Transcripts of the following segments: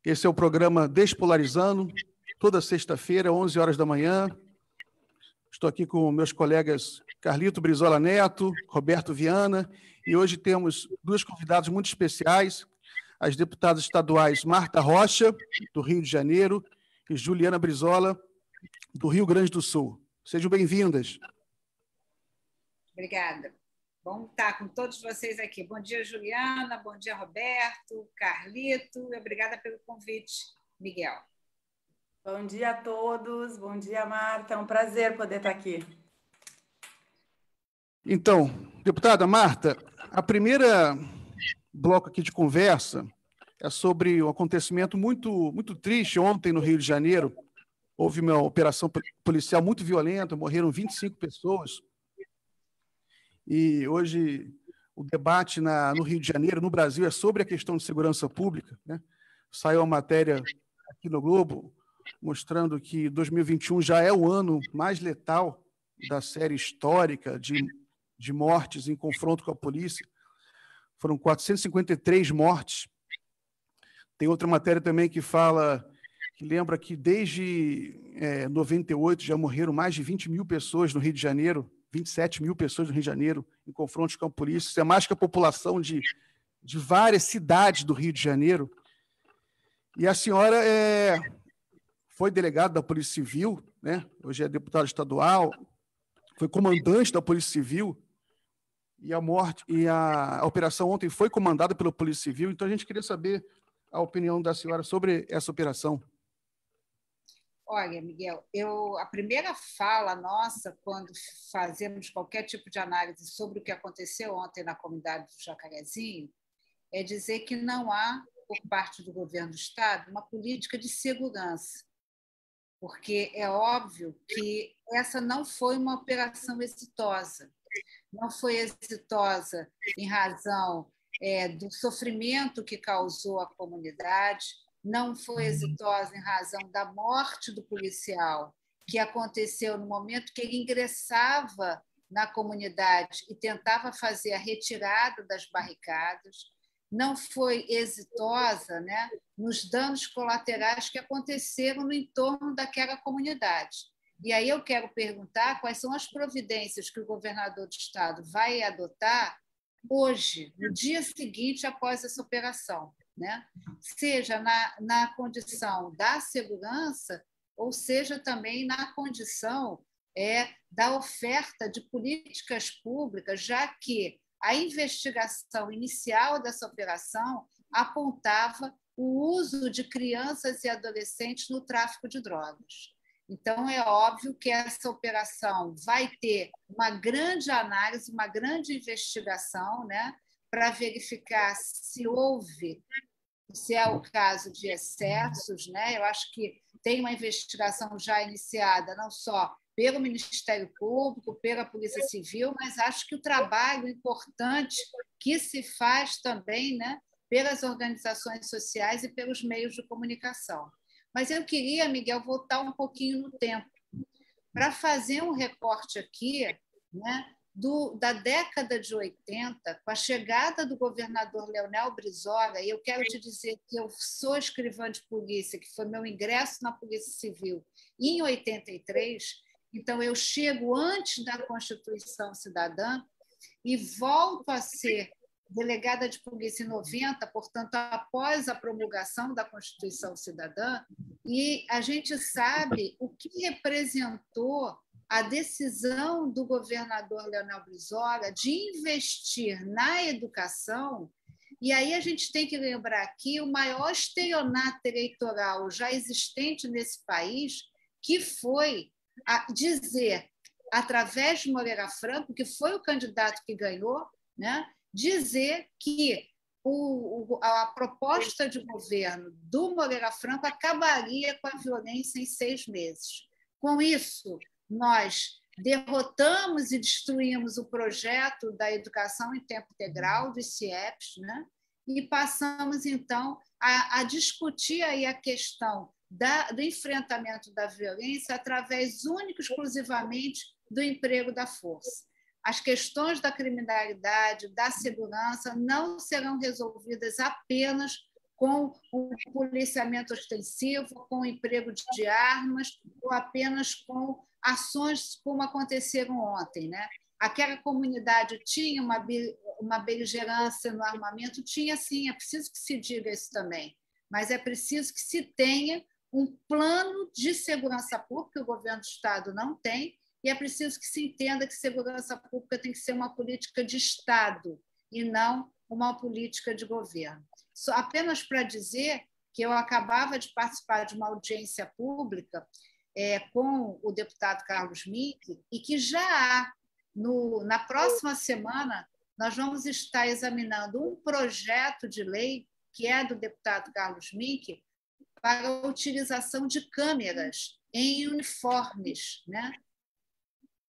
Esse é o programa Despolarizando, toda sexta-feira, 11 horas da manhã. Estou aqui com meus colegas Carlito Brizola Neto, Roberto Viana, e hoje temos duas convidadas muito especiais, as deputadas estaduais Marta Rocha, do Rio de Janeiro, e Juliana Brizola, do Rio Grande do Sul. Sejam bem-vindas. Obrigada. Bom estar com todos vocês aqui. Bom dia, Juliana, bom dia, Roberto, Carlito, e obrigada pelo convite, Miguel. Bom dia a todos, bom dia, Marta, é um prazer poder estar aqui. Então, deputada Marta, a primeira bloco aqui de conversa é sobre um acontecimento muito triste ontem no Rio de Janeiro. Houve uma operação policial muito violenta, morreram 25 pessoas. E hoje o debate no Rio de Janeiro, no Brasil, é sobre a questão de segurança pública, né? Saiu uma matéria aqui no Globo mostrando que 2021 já é o ano mais letal da série histórica de mortes em confronto com a polícia. Foram 453 mortes. Tem outra matéria também que lembra que desde 98 já morreram mais de 20 mil pessoas no Rio de Janeiro, 27 mil pessoas no Rio de Janeiro, em confrontos com a polícia. Isso é mais que a população de várias cidades do Rio de Janeiro. E a senhora foi delegada da Polícia Civil, né? Hoje é deputada estadual, foi comandante da Polícia Civil, e a operação ontem foi comandada pela Polícia Civil. Então, a gente queria saber a opinião da senhora sobre essa operação. Olha, Miguel, a primeira fala nossa, quando fazemos qualquer tipo de análise sobre o que aconteceu ontem na comunidade do Jacarezinho, é dizer que não há, por parte do governo do Estado, uma política de segurança, porque é óbvio que essa não foi uma operação exitosa. Não foi exitosa em razão do sofrimento que causou à comunidade, não foi exitosa em razão da morte do policial, que aconteceu no momento que ele ingressava na comunidade e tentava fazer a retirada das barricadas, não foi exitosa, né, nos danos colaterais que aconteceram no entorno daquela comunidade. E aí eu quero perguntar quais são as providências que o governador do Estado vai adotar hoje, no dia seguinte após essa operação, né? Seja na condição da segurança, ou seja também na condição da oferta de políticas públicas, já que a investigação inicial dessa operação apontava o uso de crianças e adolescentes no tráfico de drogas. Então, é óbvio que essa operação vai ter uma grande análise, uma grande investigação, né, para verificar se é o caso de excessos, né? Eu acho que tem uma investigação já iniciada, não só pelo Ministério Público, pela Polícia Civil, mas acho que o trabalho importante que se faz também, né, pelas organizações sociais e pelos meios de comunicação. Mas eu queria, Miguel, voltar um pouquinho no tempo para fazer um recorte aqui, né, da década de 80, com a chegada do governador Leonel Brizola. E eu quero te dizer que eu sou escrivã de polícia, que foi meu ingresso na Polícia Civil em 83, então eu chego antes da Constituição Cidadã e volto a ser delegada de polícia em 90, portanto, após a promulgação da Constituição Cidadã, e a gente sabe o que representou a decisão do governador Leonel Brizola de investir na educação. E aí a gente tem que lembrar aqui o maior estelionato eleitoral já existente nesse país, que foi dizer, através de Moreira Franco, que foi o candidato que ganhou, né, dizer que a proposta de governo do Moreira Franco acabaria com a violência em 6 meses. Com isso, nós derrotamos e destruímos o projeto da educação em tempo integral, dos CIEPs, né? E passamos, então, a discutir aí a questão do enfrentamento da violência através único e exclusivamente do emprego da força. As questões da criminalidade, da segurança, não serão resolvidas apenas com o policiamento ostensivo, com o emprego de armas, ou apenas com ações como aconteceram ontem, né? Aquela comunidade tinha uma beligerância no armamento? Tinha sim, é preciso que se diga isso também, mas é preciso que se tenha um plano de segurança pública, que o governo do Estado não tem, e é preciso que se entenda que segurança pública tem que ser uma política de Estado e não uma política de governo. Só apenas para dizer que eu acabava de participar de uma audiência pública com o deputado Carlos Mink, e que já há, na próxima semana, nós vamos estar examinando um projeto de lei, que é do deputado Carlos Mink, para a utilização de câmeras em uniformes, né?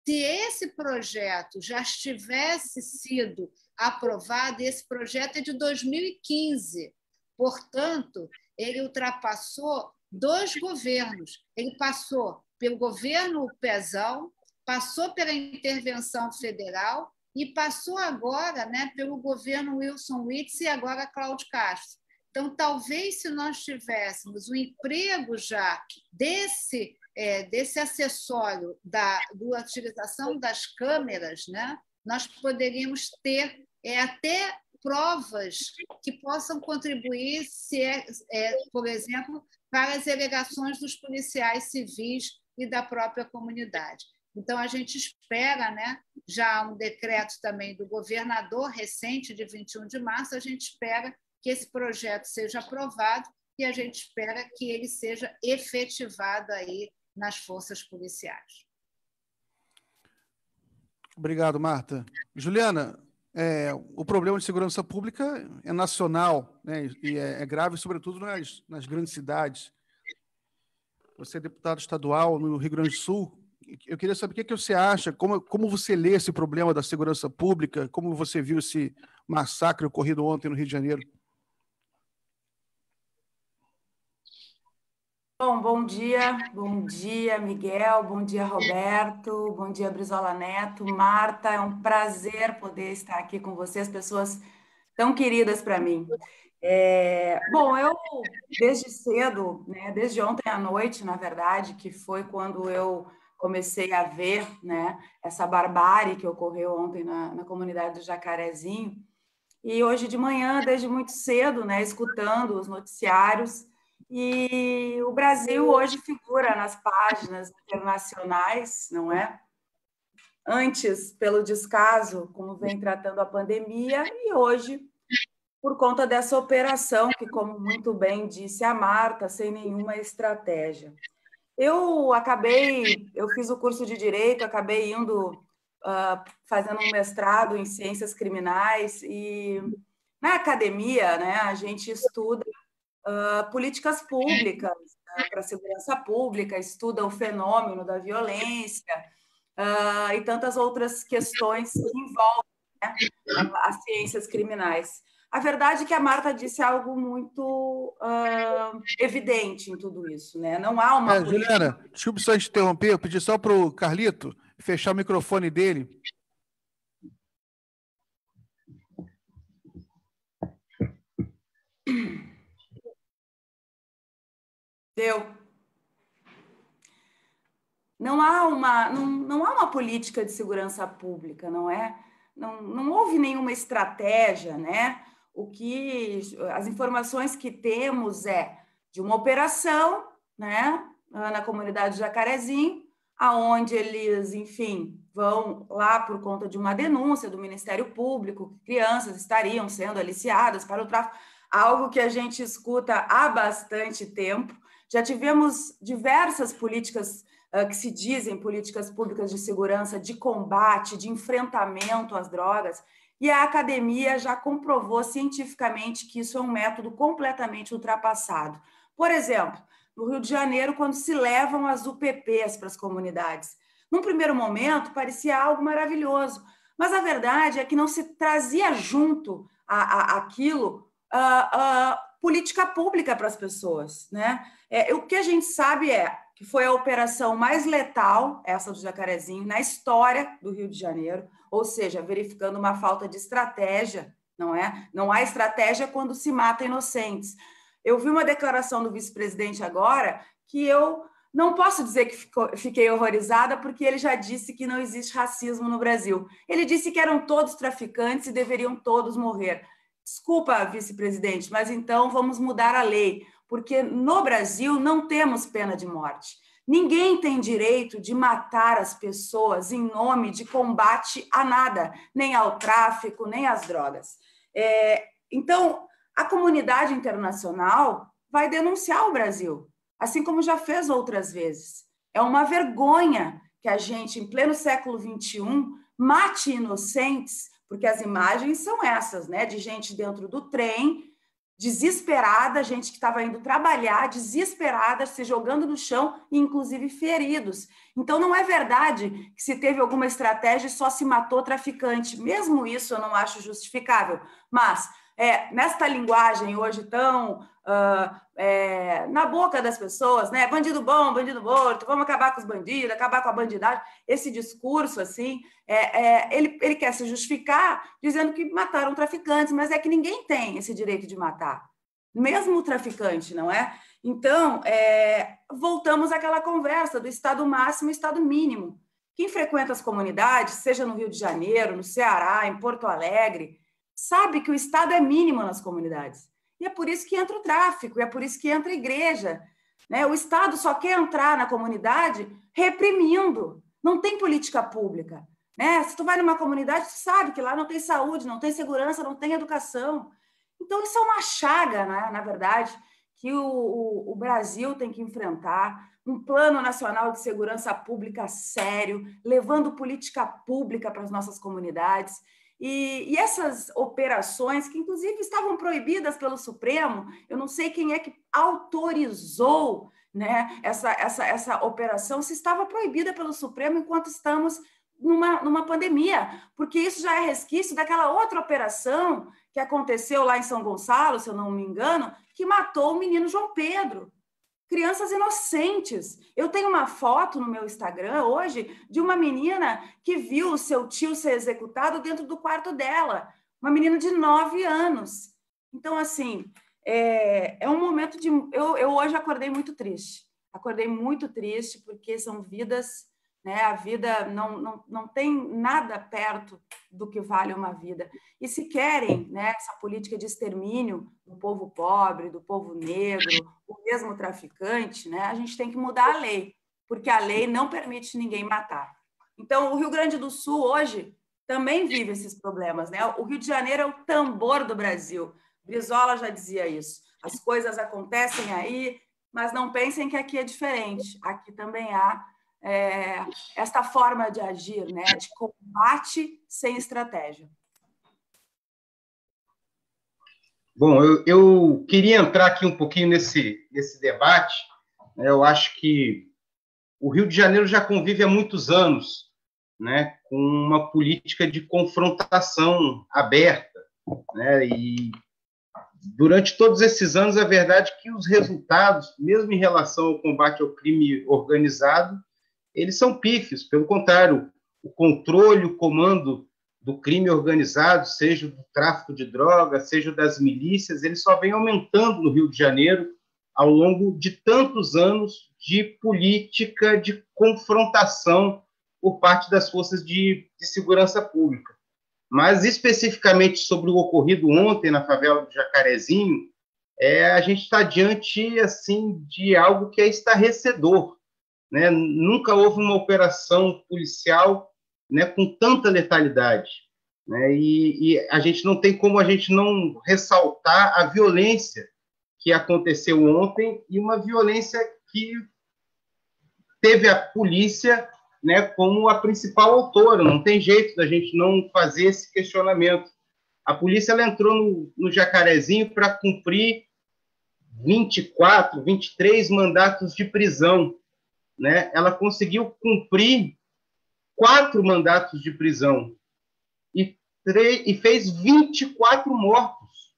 Se esse projeto já tivesse sido aprovado, esse projeto é de 2015, portanto, ele ultrapassou 2 governos. Ele passou pelo governo Pezão, passou pela intervenção federal e passou agora, né, pelo governo Wilson Witzel e agora Cláudio Castro. Então, talvez, se nós tivéssemos um emprego já desse acessório da utilização das câmeras, né, nós poderíamos ter até provas que possam contribuir, por exemplo, para as alegações dos policiais civis e da própria comunidade. Então, a gente espera, né, já um decreto também do governador recente, de 21 de março, a gente espera que esse projeto seja aprovado e a gente espera que ele seja efetivado aí nas forças policiais. Obrigado, Marta. Juliana, o problema de segurança pública é nacional, né, e é grave, sobretudo, nas grandes cidades. Você é deputado estadual no Rio Grande do Sul. Eu queria saber o que você acha, como você lê esse problema da segurança pública, como você viu esse massacre ocorrido ontem no Rio de Janeiro. Bom dia, Miguel, bom dia, Roberto, bom dia, Brizola Neto, Marta, é um prazer poder estar aqui com vocês, pessoas tão queridas para mim. Eu, desde cedo, né, desde ontem à noite, na verdade, que foi quando eu comecei a ver, né, essa barbárie que ocorreu ontem na comunidade do Jacarezinho, e hoje de manhã, desde muito cedo, né, escutando os noticiários. E o Brasil hoje figura nas páginas internacionais, não é? Antes, pelo descaso, como vem tratando a pandemia, e hoje, por conta dessa operação, que, como muito bem disse a Marta, sem nenhuma estratégia. Eu fiz o curso de Direito, acabei indo fazendo um mestrado em Ciências Criminais, e na academia, né, a gente estuda políticas públicas para a segurança pública, estuda o fenômeno da violência e tantas outras questões que envolvem, né, as ciências criminais. A verdade é que a Marta disse algo muito evidente em tudo isso, né? Não há uma política... Juliana, desculpe só te interromper, eu pedi só para o Carlito fechar o microfone dele. Não há uma política de segurança pública, não é? Não houve nenhuma estratégia, né? As informações que temos de uma operação, né, na comunidade de Jacarezinho, aonde eles, enfim, vão lá por conta de uma denúncia do Ministério Público, que crianças estariam sendo aliciadas para o tráfico, algo que a gente escuta há bastante tempo. Já tivemos diversas políticas que se dizem políticas públicas de segurança, de combate, de enfrentamento às drogas, e a academia já comprovou cientificamente que isso é um método completamente ultrapassado. Por exemplo, no Rio de Janeiro, quando se levam as UPPs para as comunidades. Num primeiro momento, parecia algo maravilhoso, mas a verdade é que não se trazia junto aquilo política pública para as pessoas, né? O que a gente sabe que foi a operação mais letal, essa do Jacarezinho, na história do Rio de Janeiro, ou seja, verificando uma falta de estratégia, não é? Não há estratégia quando se mata inocentes. Eu vi uma declaração do vice-presidente agora que eu não posso dizer que fiquei horrorizada, porque ele já disse que não existe racismo no Brasil. Ele disse que eram todos traficantes e deveriam todos morrer. Desculpa, vice-presidente, mas então vamos mudar a lei, porque no Brasil não temos pena de morte. Ninguém tem direito de matar as pessoas em nome de combate a nada, nem ao tráfico, nem às drogas. Então, a comunidade internacional vai denunciar o Brasil, assim como já fez outras vezes. É uma vergonha que a gente, em pleno século XXI, mate inocentes, porque as imagens são essas, né? De gente dentro do trem, desesperada, gente que estava indo trabalhar, desesperada, se jogando no chão, e inclusive feridos. Então, não é verdade que se teve alguma estratégia e só se matou traficante. Mesmo isso eu não acho justificável. Mas, nesta linguagem hoje tão na boca das pessoas, né? Bandido bom, bandido morto, vamos acabar com os bandidos, acabar com a bandidagem. Esse discurso, assim, ele quer se justificar dizendo que mataram traficantes, mas é que ninguém tem esse direito de matar, mesmo o traficante, não é? Então, voltamos àquela conversa do estado máximo e estado mínimo. Quem frequenta as comunidades, seja no Rio de Janeiro, no Ceará, em Porto Alegre, sabe que o estado é mínimo nas comunidades. E é por isso que entra o tráfico, e é por isso que entra a igreja, né? O Estado só quer entrar na comunidade reprimindo. Não tem política pública, né? Se tu vai numa comunidade, tu sabe que lá não tem saúde, não tem segurança, não tem educação. Então, isso é uma chaga, né? Na verdade, que o Brasil tem que enfrentar. Um plano nacional de segurança pública sério, levando política pública para as nossas comunidades. E essas operações, que inclusive estavam proibidas pelo Supremo, eu não sei quem é que autorizou, né, essa operação, se estava proibida pelo Supremo enquanto estamos numa pandemia, porque isso já é resquício daquela outra operação que aconteceu lá em São Gonçalo, se eu não me engano, que matou o menino João Pedro. Crianças inocentes. Eu tenho uma foto no meu Instagram hoje de uma menina que viu o seu tio ser executado dentro do quarto dela, uma menina de 9 anos. Então, assim, é um momento de... Eu hoje acordei muito triste porque são vidas, né? A vida não tem nada perto do que vale uma vida. E se querem, né, essa política de extermínio do povo pobre, do povo negro, o mesmo traficante, né, a gente tem que mudar a lei, porque a lei não permite ninguém matar. Então, o Rio Grande do Sul hoje também vive esses problemas, né? O Rio de Janeiro é o tambor do Brasil. Brizola já dizia isso. As coisas acontecem aí, mas não pensem que aqui é diferente. Aqui também há esta forma de agir, né? De combate sem estratégia. Bom, eu queria entrar aqui um pouquinho nesse debate. Eu acho que o Rio de Janeiro já convive há muitos anos, né, com uma política de confrontação aberta, né, e durante todos esses anos, a verdade é que os resultados, mesmo em relação ao combate ao crime organizado, eles são pífios. Pelo contrário, o controle, o comando do crime organizado, seja do tráfico de drogas, seja das milícias, ele só vem aumentando no Rio de Janeiro ao longo de tantos anos de política de confrontação por parte das forças de segurança pública. Mas, especificamente sobre o ocorrido ontem na favela do Jacarezinho, a gente está diante assim, de algo que é estarrecedor, né? Nunca houve uma operação policial, né, com tanta letalidade, né? E a gente não tem como a gente não ressaltar a violência que aconteceu ontem e uma violência que teve a polícia, né, como a principal autora. Não tem jeito da gente não fazer esse questionamento. A polícia ela entrou no Jacarezinho para cumprir 24, 23 mandatos de prisão, né? Ela conseguiu cumprir 4 mandatos de prisão e fez 24 mortos.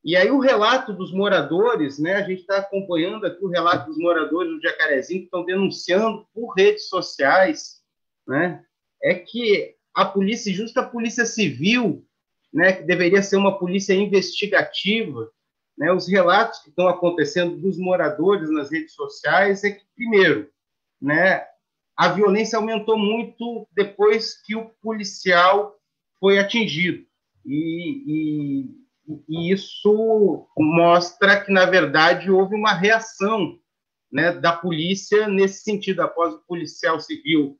E aí o relato dos moradores, né? A gente está acompanhando aqui o relato dos moradores do Jacarezinho que estão denunciando por redes sociais, né? É que a polícia, justa a polícia civil, né? Que deveria ser uma polícia investigativa, né, os relatos que estão acontecendo dos moradores nas redes sociais é que, primeiro, né, a violência aumentou muito depois que o policial foi atingido. E isso mostra que, na verdade, houve uma reação, né, da polícia nesse sentido, após o policial civil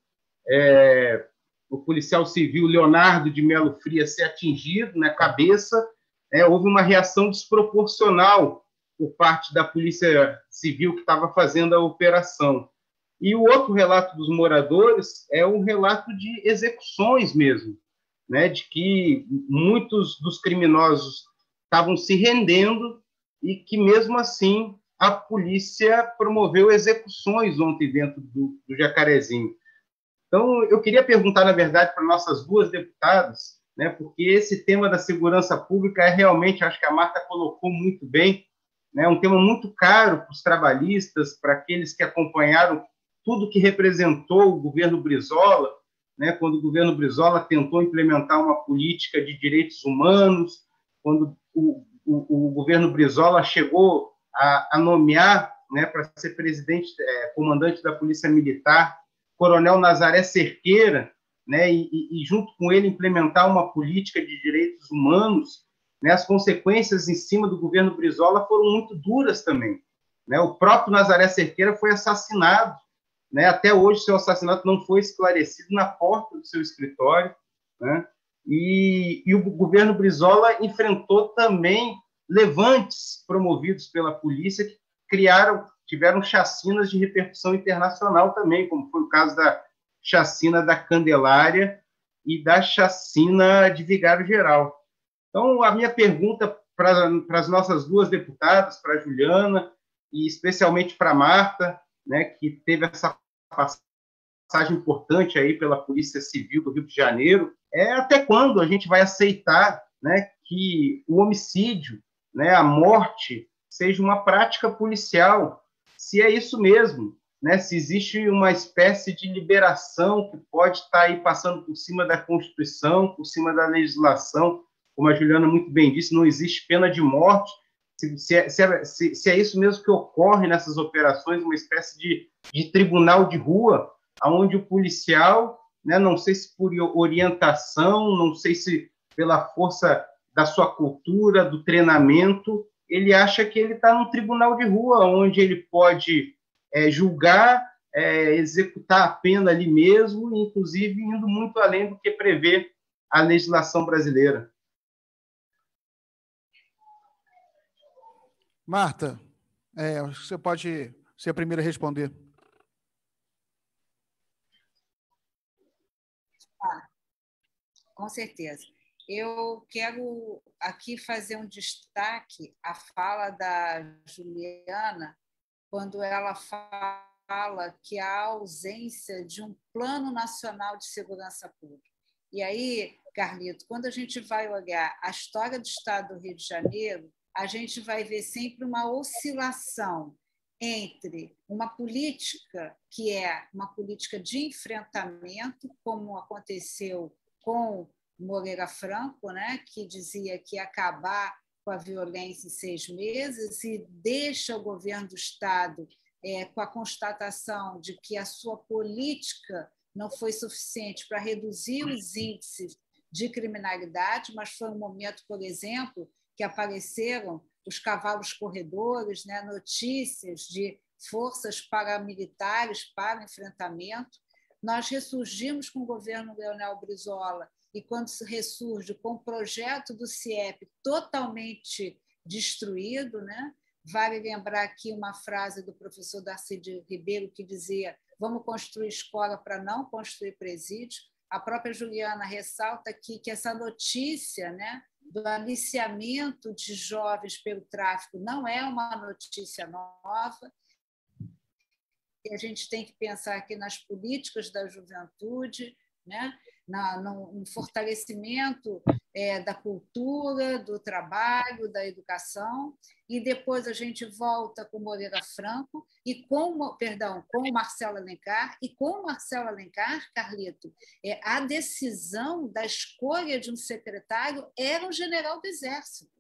Leonardo de Melo Frias ser atingido na cabeça, houve uma reação desproporcional por parte da Polícia Civil que estava fazendo a operação. E o outro relato dos moradores é um relato de execuções mesmo, né, de que muitos dos criminosos estavam se rendendo e que, mesmo assim, a polícia promoveu execuções ontem dentro do Jacarezinho. Então, eu queria perguntar, na verdade, para nossas duas deputadas, né, porque esse tema da segurança pública é realmente, acho que a Marta colocou muito bem, né, um tema muito caro para os trabalhistas, para aqueles que acompanharam tudo que representou o governo Brizola, né, quando o governo Brizola tentou implementar uma política de direitos humanos, quando o governo Brizola chegou a nomear, né, para ser comandante da Polícia Militar, Coronel Nazaré Cerqueira, né, e junto com ele implementar uma política de direitos humanos, né, as consequências em cima do governo Brizola foram muito duras também, né? O próprio Nazaré Cerqueira foi assassinado, né? Até hoje seu assassinato não foi esclarecido na porta do seu escritório, né? E o governo Brizola enfrentou também levantes promovidos pela polícia que tiveram chacinas de repercussão internacional também, como foi o caso da chacina da Candelária e da chacina de Vigário Geral. Então, a minha pergunta para as nossas duas deputadas, para a Juliana e especialmente para a Marta, né, que teve essa passagem importante aí pela Polícia Civil do Rio de Janeiro, é até quando a gente vai aceitar, né, que o homicídio, né, a morte, seja uma prática policial, se é isso mesmo, né, se existe uma espécie de liberação que pode estar aí passando por cima da Constituição, por cima da legislação, como a Juliana muito bem disse, não existe pena de morte, se é isso mesmo que ocorre nessas operações, uma espécie de tribunal de rua, onde o policial, né, não sei se por orientação, não sei se pela força da sua cultura, do treinamento, ele acha que ele está num tribunal de rua, onde ele pode julgar, executar a pena ali mesmo, inclusive indo muito além do que prevê a legislação brasileira. Marta, acho que você pode ser a primeira a responder. Com certeza. Eu quero aqui fazer um destaque à fala da Juliana, quando ela fala que há ausência de um Plano Nacional de Segurança Pública. E aí, Carlito, quando a gente vai olhar a história do Estado do Rio de Janeiro, a gente vai ver sempre uma oscilação entre uma política que é uma política de enfrentamento, como aconteceu com Moreira Franco, né, que dizia que ia acabar com a violência em 6 meses e deixa o governo do Estado com a constatação de que a sua política não foi suficiente para reduzir os índices de criminalidade, mas foi um momento, por exemplo, que apareceram os cavalos corredores, né, notícias de forças paramilitares para enfrentamento. Nós ressurgimos com o governo Leonel Brizola, e quando se ressurge com o projeto do CIEP totalmente destruído, né? Vale lembrar aqui uma frase do professor Darcy Ribeiro, que dizia: vamos construir escola para não construir presídio. A própria Juliana ressalta aqui que essa notícia, né, do aliciamento de jovens pelo tráfico não é uma notícia nova. E a gente tem que pensar aqui nas políticas da juventude, né? No fortalecimento da cultura, do trabalho, da educação, e depois a gente volta com Moreira Franco e com o Marcelo Alencar, e com o Marcelo Alencar, Carlito, a decisão da escolha de um secretário era um general do Exército.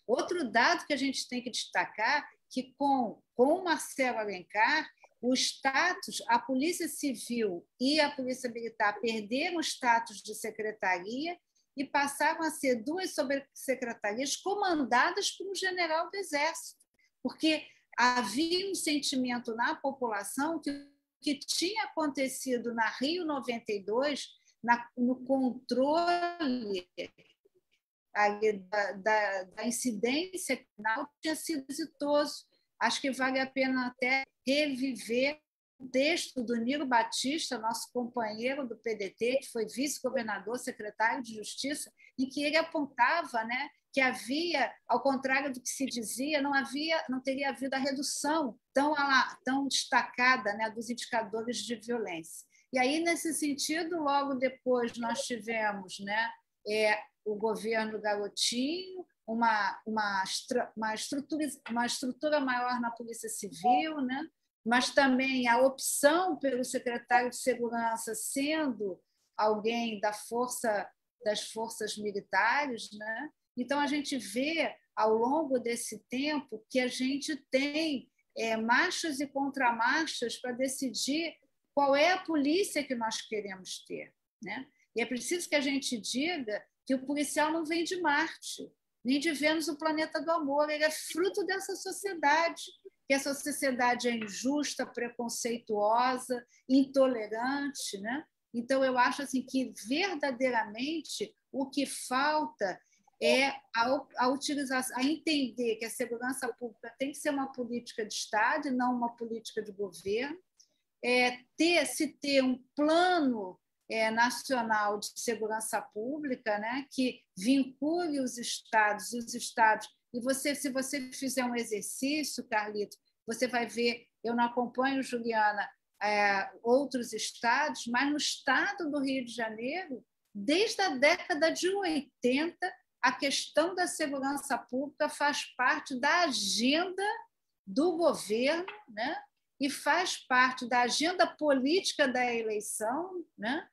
Outro dado que a gente tem que destacar que com o Marcelo Alencar, o status, a Polícia Civil e a Polícia Militar perderam o status de secretaria e passaram a ser duas subsecretarias comandadas por um general do Exército, porque havia um sentimento na população que o que tinha acontecido na Rio 92, no controle da incidência penal, tinha sido exitoso. Acho que vale a pena até reviver o texto do Nilo Batista, nosso companheiro do PDT, que foi vice-governador, secretário de Justiça, em que ele apontava, né, que havia, ao contrário do que se dizia, não teria havido a redução tão destacada, né, dos indicadores de violência. E aí, nesse sentido, logo depois nós tivemos, né, o governo Garotinho, uma estrutura maior na Polícia Civil, né? Mas também a opção pelo secretário de Segurança sendo alguém das forças militares, né? Então, a gente vê, ao longo desse tempo, que a gente tem marchas e contramarchas para decidir qual é a polícia que nós queremos ter, né? E é preciso que a gente diga que o policial não vem de Marte, nem de Vênus, o planeta do amor. Ele é fruto dessa sociedade, que essa sociedade é injusta, preconceituosa, intolerante, né? Então, eu acho assim, que, verdadeiramente, o que falta é a utilização, a entender que a segurança pública tem que ser uma política de Estado e não uma política de governo, ter um plano nacional de segurança pública, né, que vincule os estados, e se você fizer um exercício, Carlito, você vai ver, eu não acompanho, Juliana, outros estados, mas no estado do Rio de Janeiro, desde a década de 80, a questão da segurança pública faz parte da agenda do governo, né, e faz parte da agenda política da eleição, né?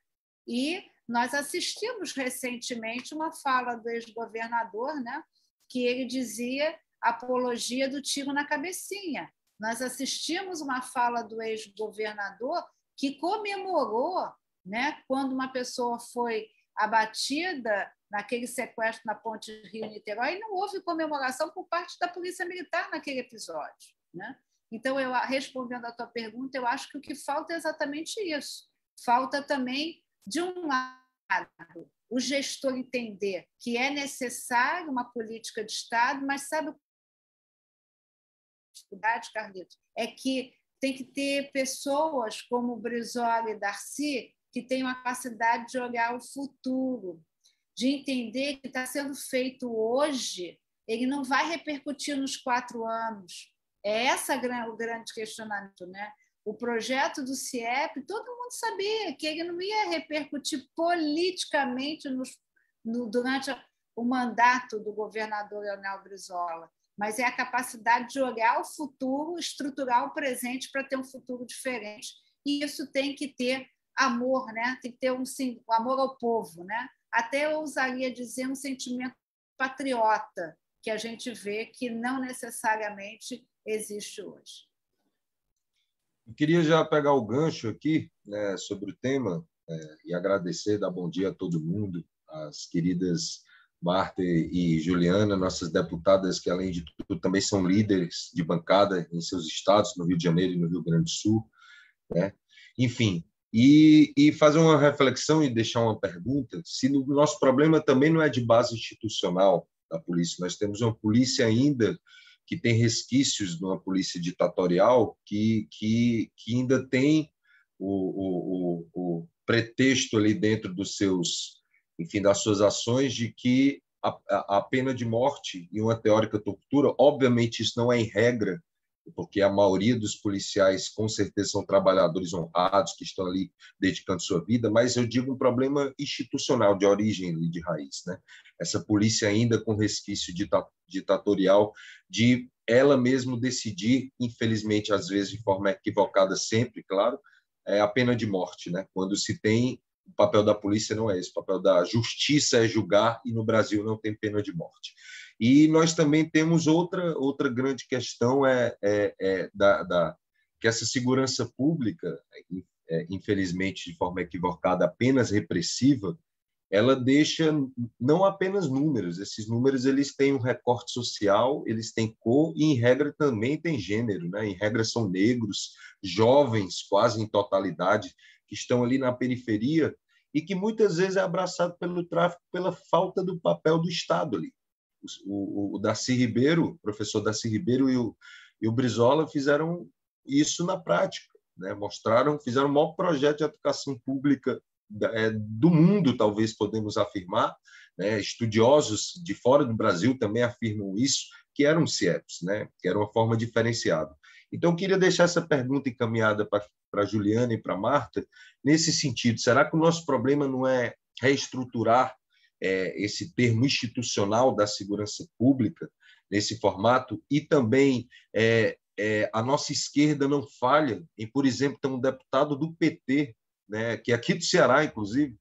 E nós assistimos recentemente uma fala do ex-governador, né, que ele dizia apologia do tiro na cabecinha. Nós assistimos uma fala do ex-governador que comemorou, né, quando uma pessoa foi abatida naquele sequestro na Ponte Rio-Niterói, e não houve comemoração por parte da Polícia Militar naquele episódio, né? Então, respondendo à tua pergunta, eu acho que o que falta é exatamente isso. Falta também, de um lado, o gestor entender que é necessário uma política de Estado, mas sabe a dificuldade, Carlito? É que tem que ter pessoas como Brizola e Darcy que tenham a capacidade de olhar o futuro, de entender que o que está sendo feito hoje ele não vai repercutir nos 4 anos. É esse o grande questionamento, né? O projeto do CIEP, todo mundo sabia que ele não ia repercutir politicamente durante o mandato do governador Leonel Brizola, mas é a capacidade de olhar o futuro, estruturar o presente para ter um futuro diferente. E isso tem que ter amor, né? Tem que ter um amor ao povo, né? Até eu ousaria dizer um sentimento patriota, que a gente vê que não necessariamente existe hoje. Eu queria já pegar o gancho aqui, né, sobre o tema e agradecer, dar bom dia a todo mundo, as queridas Marta e Juliana, nossas deputadas que, além de tudo, também são líderes de bancada em seus estados, no Rio de Janeiro e no Rio Grande do Sul, né? Enfim, e fazer uma reflexão e deixar uma pergunta, se o nosso problema também não é de base institucional da polícia, nós temos uma polícia ainda que tem resquícios de uma polícia ditatorial que ainda tem o pretexto ali dentro dos seus, enfim, das suas ações de que a pena de morte e uma teórica tortura, obviamente isso não é em regra, porque a maioria dos policiais com certeza são trabalhadores honrados que estão ali dedicando sua vida, mas eu digo um problema institucional de origem, de raiz, né? Essa polícia ainda com resquício ditatorial de ela mesma decidir, infelizmente às vezes de forma equivocada sempre, claro, a pena de morte, né? Quando se tem, o papel da polícia não é esse, o papel da justiça é julgar, e no Brasil não tem pena de morte. E nós também temos outra grande questão, que essa segurança pública, infelizmente, de forma equivocada, apenas repressiva, ela deixa não apenas números. Esses números eles têm um recorte social, eles têm cor e, em regra, também tem gênero, né? Em regra, são negros, jovens, quase em totalidade, que estão ali na periferia e que muitas vezes é abraçado pelo tráfico pela falta do papel do Estado ali. O Darcy Ribeiro, o professor Darcy Ribeiro e o Brizola fizeram isso na prática, né? Fizeram o maior projeto de educação pública do mundo, talvez podemos afirmar, né? Estudiosos de fora do Brasil também afirmam isso, que eram CIEPs, né? Que era uma forma diferenciada. Então, eu queria deixar essa pergunta encaminhada para a Juliana e para a Marta, nesse sentido: será que o nosso problema não é reestruturar esse termo institucional da segurança pública nesse formato? E também a nossa esquerda não falha em, por exemplo, ter um deputado do PT, né, que é aqui do Ceará, inclusive,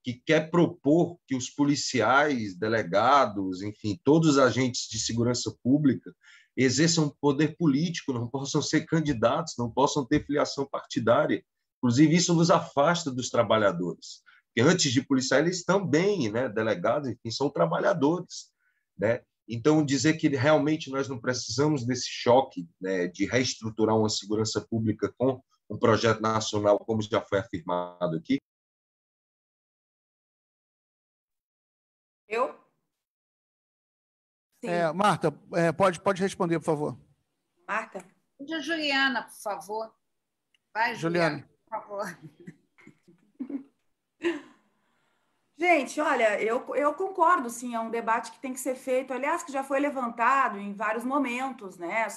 que quer propor que os policiais, delegados, enfim, todos os agentes de segurança pública exerçam poder político, não possam ser candidatos, não possam ter filiação partidária. Inclusive, isso nos afasta dos trabalhadores. Porque antes de policiais, eles também, né, delegados, enfim, são trabalhadores, né? Então, dizer que realmente nós não precisamos desse choque, né, de reestruturar uma segurança pública com um projeto nacional, como já foi afirmado aqui. Eu? Sim. Marta, pode responder, por favor. Marta? Juliana, por favor. Vai, Juliana, por favor. Gente, olha, eu concordo, sim, é um debate que tem que ser feito, aliás, que já foi levantado em vários momentos, né,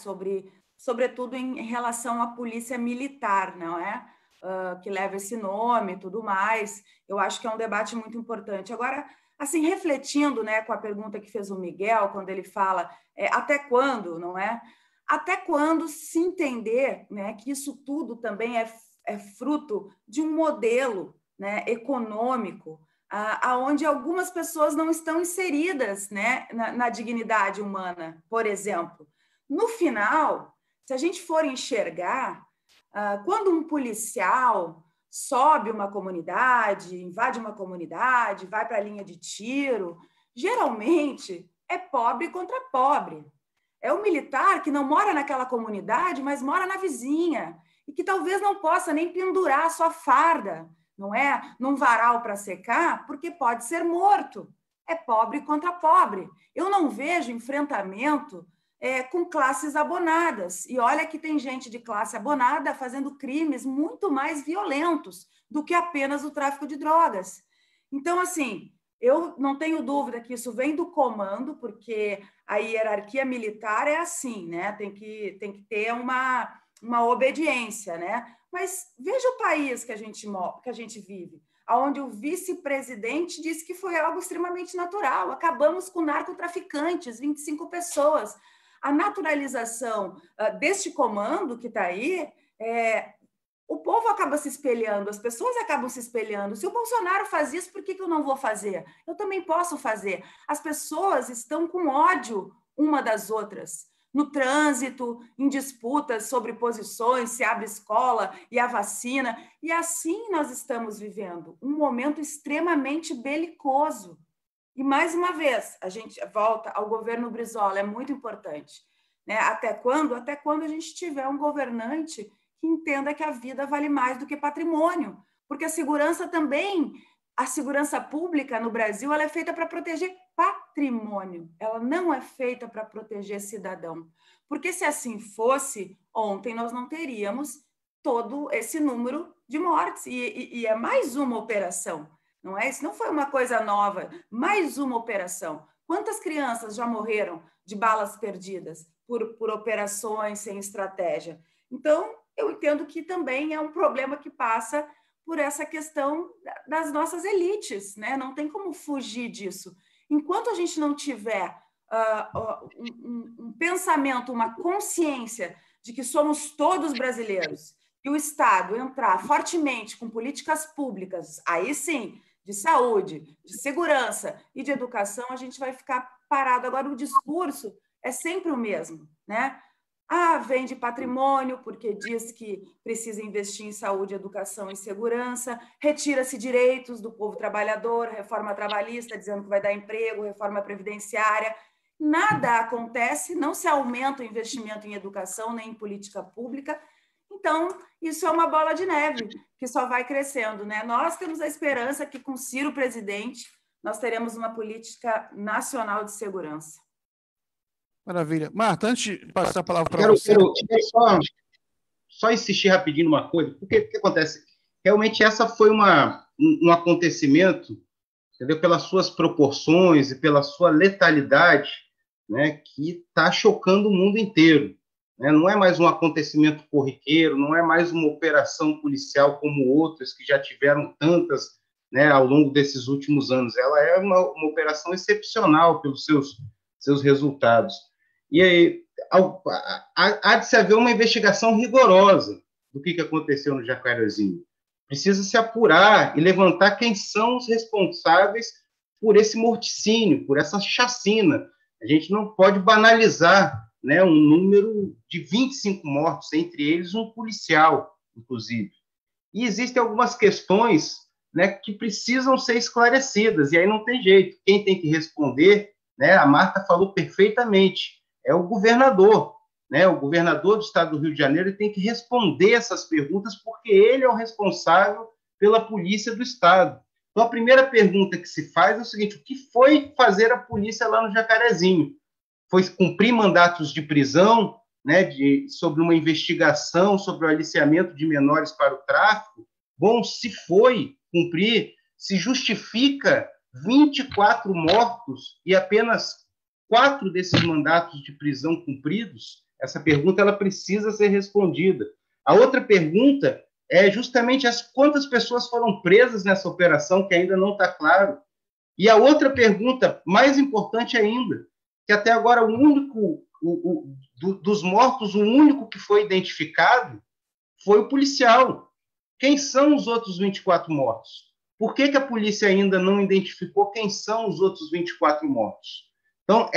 sobretudo em relação à polícia militar, não é? Que leva esse nome e tudo mais. Eu acho que é um debate muito importante. Agora, assim, refletindo, né, com a pergunta que fez o Miguel, quando ele fala até quando, não é? Até quando se entender, né, que isso tudo também é fruto de um modelo, né, econômico, aonde algumas pessoas não estão inseridas, né, na dignidade humana, por exemplo. No final, se a gente for enxergar, quando um policial sobe uma comunidade, invade uma comunidade, vai para a linha de tiro, geralmente é pobre contra pobre. É o militar que não mora naquela comunidade, mas mora na vizinha, e que talvez não possa nem pendurar a sua farda, não é? Num varal para secar, porque pode ser morto. É pobre contra pobre. Eu não vejo enfrentamento com classes abonadas. E olha que tem gente de classe abonada fazendo crimes muito mais violentos do que apenas o tráfico de drogas. Então, assim, eu não tenho dúvida que isso vem do comando, porque a hierarquia militar é assim, né? Tem que ter uma obediência, né? Mas veja o país que a gente vive, onde o vice-presidente disse que foi algo extremamente natural. Acabamos com narcotraficantes, 25 pessoas. A naturalização deste comando que está aí, o povo acaba se espelhando, as pessoas acabam se espelhando. Se o Bolsonaro faz isso, por que eu não vou fazer? Eu também posso fazer. As pessoas estão com ódio uma das outras. No trânsito, em disputas sobre posições, se abre escola e a vacina. E assim nós estamos vivendo um momento extremamente belicoso. E, mais uma vez, a gente volta ao governo Brizola, é muito importante, né? Até quando a gente tiver um governante que entenda que a vida vale mais do que patrimônio. Porque a segurança pública no Brasil, ela é feita para proteger patrimônio, ela não é feita para proteger cidadão. Porque se assim fosse, ontem nós não teríamos todo esse número de mortes. E é mais uma operação, não é? Isso não foi uma coisa nova, mais uma operação. Quantas crianças já morreram de balas perdidas por operações sem estratégia? Então, eu entendo que também é um problema que passa por essa questão das nossas elites, né? Não tem como fugir disso. Enquanto a gente não tiver um pensamento, uma consciência de que somos todos brasileiros, e o Estado entrar fortemente com políticas públicas, aí sim, de saúde, de segurança e de educação, a gente vai ficar parado. Agora, o discurso é sempre o mesmo, né? Vende patrimônio, porque diz que precisa investir em saúde, educação e segurança, retira-se direitos do povo trabalhador, reforma trabalhista, dizendo que vai dar emprego, reforma previdenciária. Nada acontece, não se aumenta o investimento em educação nem em política pública. Então, isso é uma bola de neve que só vai crescendo, né? Nós temos a esperança que, com Ciro presidente, nós teremos uma política nacional de segurança. Maravilha. Marta, antes de passar a palavra para você... Quero só insistir rapidinho numa coisa, porque o que acontece? Realmente essa foi um acontecimento, entendeu? Pelas suas proporções e pela sua letalidade, né, que está chocando o mundo inteiro. Né? Não é mais um acontecimento corriqueiro, não é mais uma operação policial como outras que já tiveram tantas, né, ao longo desses últimos anos. Ela é uma operação excepcional pelos seus resultados. E aí, há de se haver uma investigação rigorosa do que aconteceu no Jacarezinho. Precisa se apurar e levantar quem são os responsáveis por esse morticínio, por essa chacina. A gente não pode banalizar, né, um número de 25 mortos, entre eles um policial, inclusive. E existem algumas questões, né, que precisam ser esclarecidas, e aí não tem jeito. Quem tem que responder, né, a Marta falou perfeitamente, é o governador, né? O governador do estado do Rio de Janeiro tem que responder essas perguntas, porque ele é o responsável pela polícia do estado. Então, a primeira pergunta que se faz é o seguinte: o que foi fazer a polícia lá no Jacarezinho? Foi cumprir mandatos de prisão, né, sobre uma investigação sobre o aliciamento de menores para o tráfico? Bom, se foi cumprir, se justifica 24 mortos e apenas 4 desses mandatos de prisão cumpridos? Essa pergunta ela precisa ser respondida. A outra pergunta é justamente quantas pessoas foram presas nessa operação, que ainda não está claro. E a outra pergunta, mais importante ainda, que até agora dos mortos, o único que foi identificado foi o policial. Quem são os outros 24 mortos? Por que a polícia ainda não identificou quem são os outros 24 mortos? Então,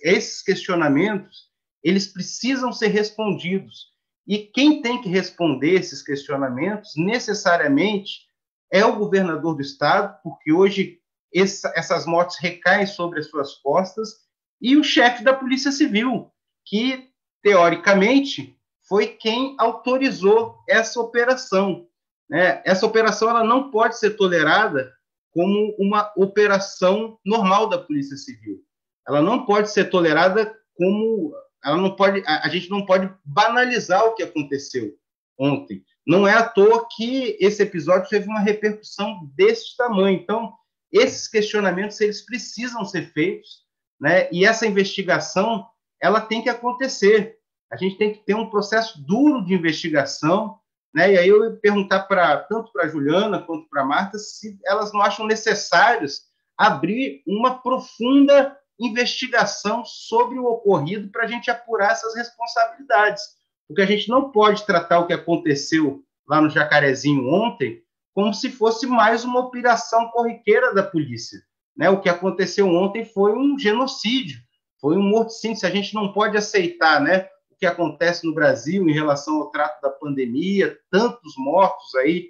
esses questionamentos, eles precisam ser respondidos. E quem tem que responder esses questionamentos, necessariamente, é o governador do estado, porque hoje essas mortes recaem sobre as suas costas, e o chefe da Polícia Civil, que, teoricamente, foi quem autorizou essa operação. Né? Essa operação ela não pode ser tolerada como uma operação normal da Polícia Civil. Ela não pode ser tolerada como... a gente não pode banalizar o que aconteceu ontem. Não é à toa que esse episódio teve uma repercussão desse tamanho. Então, esses questionamentos eles precisam ser feitos, né? E essa investigação ela tem que acontecer. A gente tem que ter um processo duro de investigação, né? E aí eu ia perguntar tanto para a Juliana quanto para a Marta se elas não acham necessários abrir uma profunda investigação sobre o ocorrido para a gente apurar essas responsabilidades. Porque a gente não pode tratar o que aconteceu lá no Jacarezinho ontem como se fosse mais uma operação corriqueira da polícia. Né? O que aconteceu ontem foi um genocídio, foi um morticínio. Se a gente não pode aceitar, né, o que acontece no Brasil em relação ao trato da pandemia, tantos mortos aí,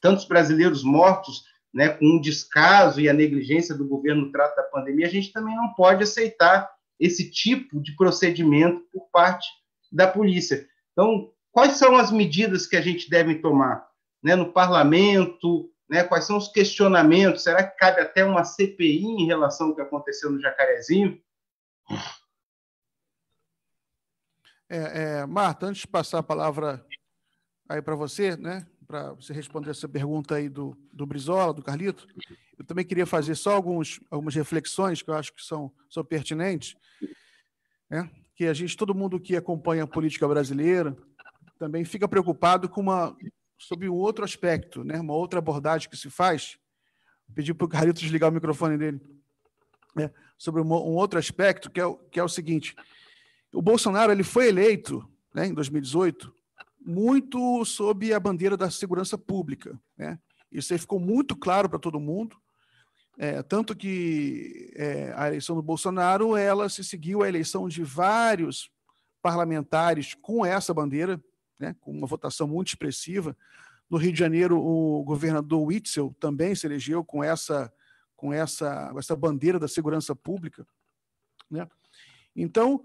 tantos brasileiros mortos, né, com o descaso e a negligência do governo no trato da pandemia, a gente também não pode aceitar esse tipo de procedimento por parte da polícia. Então, quais são as medidas que a gente deve tomar, né, no parlamento, né, quais são os questionamentos? Será que cabe até uma CPI em relação ao que aconteceu no Jacarezinho? Marta, antes de passar a palavra aí para você, né, para você responder essa pergunta aí do Brizola, do Carlito, eu também queria fazer só algumas reflexões que eu acho que são pertinentes, né? Que todo mundo que acompanha a política brasileira também fica preocupado sobre um outro aspecto, né? Uma outra abordagem que se faz. Vou pedir para o Carlito desligar o microfone dele. Sobre um outro aspecto, que é o seguinte: o Bolsonaro ele foi eleito, né, em 2018, muito sob a bandeira da segurança pública, né? Isso aí ficou muito claro para todo mundo. Tanto que a eleição do Bolsonaro, ela se seguiu a eleição de vários parlamentares com essa bandeira, né, com uma votação muito expressiva. No Rio de Janeiro, o governador Witzel também se elegeu com essa bandeira da segurança pública, né? Então,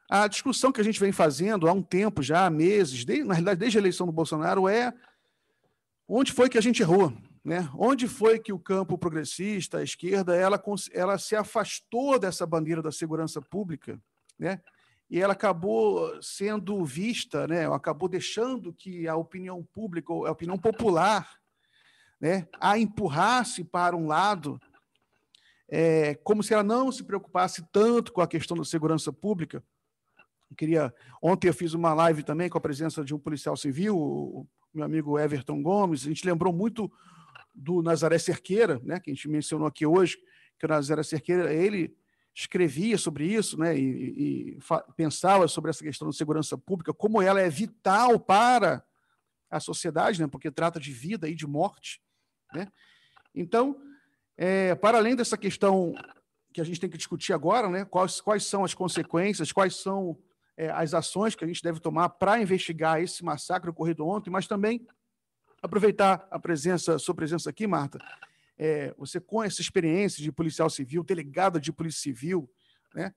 a discussão que a gente vem fazendo há um tempo já, há meses, na realidade, desde a eleição do Bolsonaro, é onde foi que a gente errou, né? Onde foi que o campo progressista, a esquerda, ela se afastou dessa bandeira da segurança pública, né? E ela acabou sendo vista, né? Acabou deixando que a opinião pública, a opinião popular, né, a empurrasse para um lado, como se ela não se preocupasse tanto com a questão da segurança pública. Ontem eu fiz uma live também com a presença de um policial civil, o meu amigo Everton Gomes. A gente lembrou muito do Nazaré Cerqueira, né, que a gente mencionou aqui hoje, que o Nazaré Cerqueira, ele escrevia sobre isso, né, e pensava sobre essa questão da segurança pública, como ela é vital para a sociedade, né, porque trata de vida e de morte, né? Então, para além dessa questão que a gente tem que discutir agora, né, quais são as consequências, quais são as ações que a gente deve tomar para investigar esse massacre ocorrido ontem, mas também aproveitar sua presença aqui, Marta, você com essa experiência de policial civil, delegada de polícia civil, né?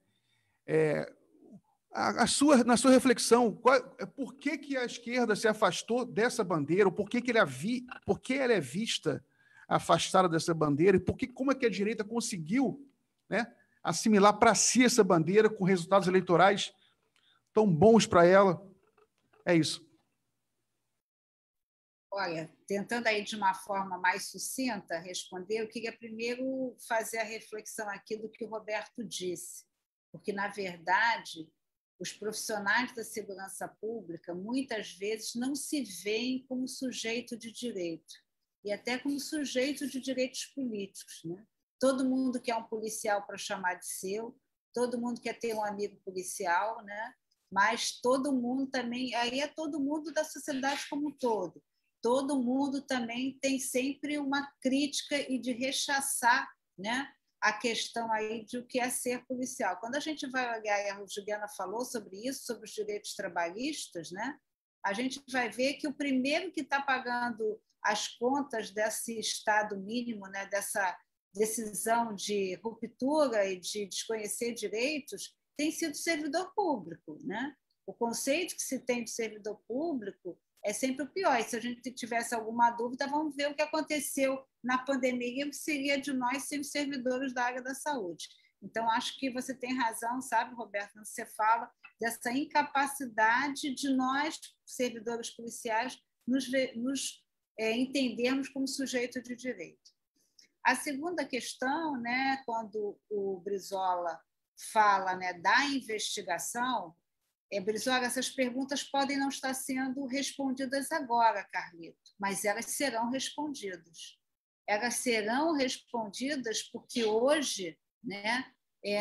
Na sua reflexão, por que a esquerda se afastou dessa bandeira, ou por que ela é vista afastada dessa bandeira, e como é que a direita conseguiu, né, assimilar para si essa bandeira com resultados eleitorais tão bons para ela? É isso. Olha, tentando aí de uma forma mais sucinta responder, eu queria primeiro fazer a reflexão aqui do que o Roberto disse, porque, na verdade, os profissionais da segurança pública muitas vezes não se veem como sujeito de direito, e até como sujeito de direitos políticos, né? Todo mundo quer um policial para chamar de seu, todo mundo quer ter um amigo policial, né? Mas todo mundo também, aí é todo mundo da sociedade como um todo. Todo mundo também tem sempre uma crítica e de rechaçar, né, a questão aí de o que é ser policial. Quando a gente vai olhar, a Juliana falou sobre isso, sobre os direitos trabalhistas, né, a gente vai ver que o primeiro que está pagando as contas desse estado mínimo, né, dessa decisão de ruptura e de desconhecer direitos, tem sido o servidor público, né? O conceito que se tem de servidor público é sempre o pior. E se a gente tivesse alguma dúvida, vamos ver o que aconteceu na pandemia, o que seria de nós sem os servidores da área da saúde. Então, acho que você tem razão, sabe, Roberto, quando você fala dessa incapacidade de nós, servidores policiais, nos entendermos como sujeito de direito. A segunda questão, né, quando o Brizola fala, né, da investigação, Brizola, essas perguntas podem não estar sendo respondidas agora, Carlito, mas elas serão respondidas. Elas serão respondidas porque hoje, né,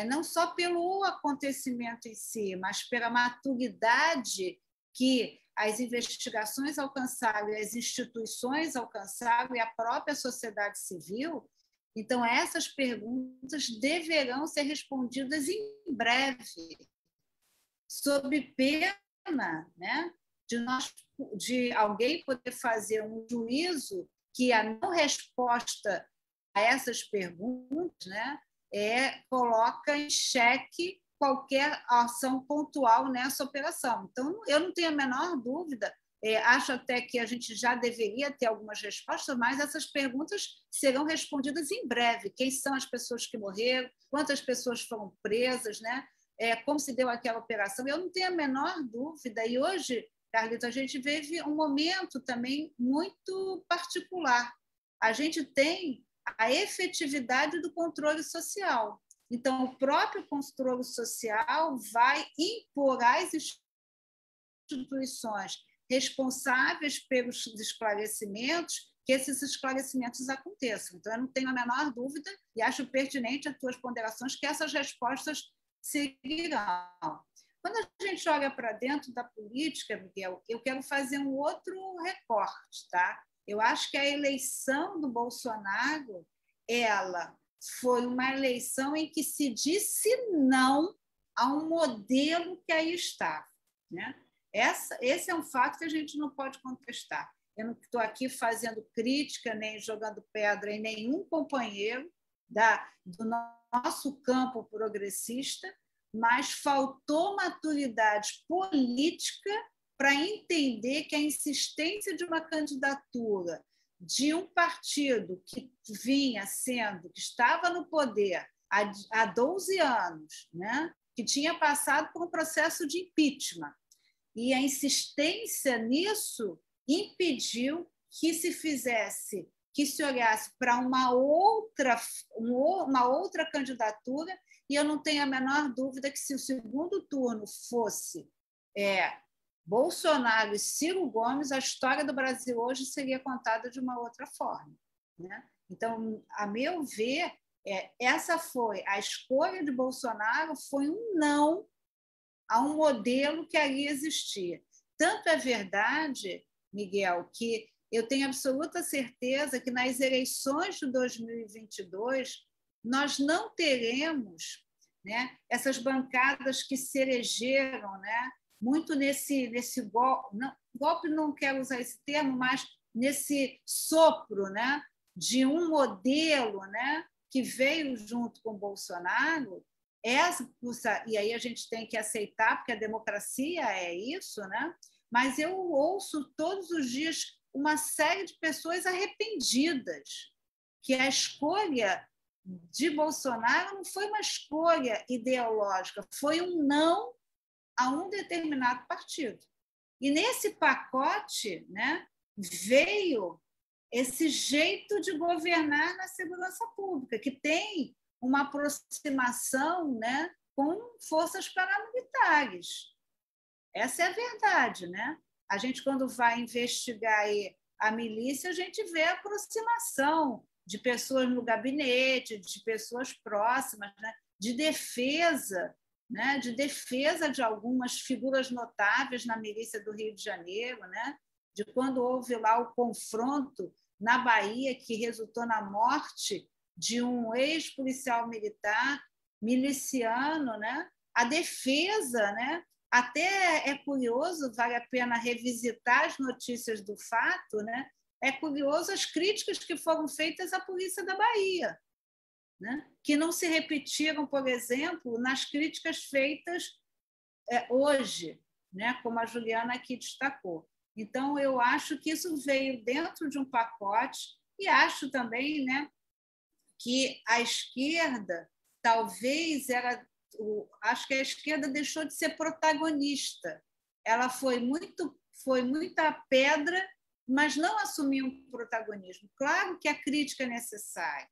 não só pelo acontecimento em si, mas pela maturidade que as investigações alcançaram, as instituições alcançaram e a própria sociedade civil. Então, essas perguntas deverão ser respondidas em breve, sob pena, né, de alguém poder fazer um juízo que a não resposta a essas perguntas, né, coloca em xeque qualquer ação pontual nessa operação. Então, eu não tenho a menor dúvida, acho até que a gente já deveria ter algumas respostas, mas essas perguntas serão respondidas em breve. Quem são as pessoas que morreram? Quantas pessoas foram presas, né? Como se deu aquela operação? Eu não tenho a menor dúvida. E hoje, Carlito, a gente vive um momento também muito particular. A gente tem a efetividade do controle social. Então, o próprio controle social vai impor às instituições responsáveis pelos esclarecimentos que esses esclarecimentos aconteçam. Então, eu não tenho a menor dúvida e acho pertinente as tuas ponderações que essas respostas seguirão. Quando a gente olha para dentro da política, Miguel, eu quero fazer um outro recorte, tá? Eu acho que a eleição do Bolsonaro, ela foi uma eleição em que se disse não a um modelo que aí estava, né? Esse é um fato que a gente não pode contestar. Eu não estou aqui fazendo crítica nem jogando pedra em nenhum companheiro do nosso campo progressista, mas faltou maturidade política para entender que a insistência de uma candidatura de um partido que que estava no poder há 12 anos, né? Que tinha passado por um processo de impeachment, e a insistência nisso impediu que se olhasse para uma outra candidatura, e eu não tenho a menor dúvida que se o segundo turno fosse Bolsonaro e Ciro Gomes, a história do Brasil hoje seria contada de uma outra forma, né? Então, a meu ver, essa foi a escolha de Bolsonaro, foi um não a um modelo que ali existia. Tanto é verdade, Miguel, que eu tenho absoluta certeza que nas eleições de 2022 nós não teremos, né, essas bancadas que se elegeram, né, muito nesse golpe, não quero usar esse termo, mas nesse sopro, né, de um modelo, né, que veio junto com Bolsonaro. E aí a gente tem que aceitar, porque a democracia é isso, né? Mas eu ouço todos os dias uma série de pessoas arrependidas, que a escolha de Bolsonaro não foi uma escolha ideológica, foi um não a um determinado partido. E nesse pacote, né, veio esse jeito de governar na segurança pública, que tem uma aproximação, né, com forças paramilitares. Essa é a verdade, né? A gente, quando vai investigar aí a milícia, a gente vê a aproximação de pessoas no gabinete, de pessoas próximas, né, de defesa, né, de algumas figuras notáveis na milícia do Rio de Janeiro, né, de quando houve lá o confronto na Bahia, que resultou na morte de um ex-policial militar, miliciano, né? A defesa, né? Até é curioso, vale a pena revisitar as notícias do fato, né? É curioso as críticas que foram feitas à polícia da Bahia, né? Que não se repetiram, por exemplo, nas críticas feitas hoje, né? Como a Juliana aqui destacou. Então, eu acho que isso veio dentro de um pacote, e acho também, né, que a esquerda talvez acho que a esquerda deixou de ser protagonista. Ela foi muita pedra, mas não assumiu um protagonismo. Claro que a crítica é necessária.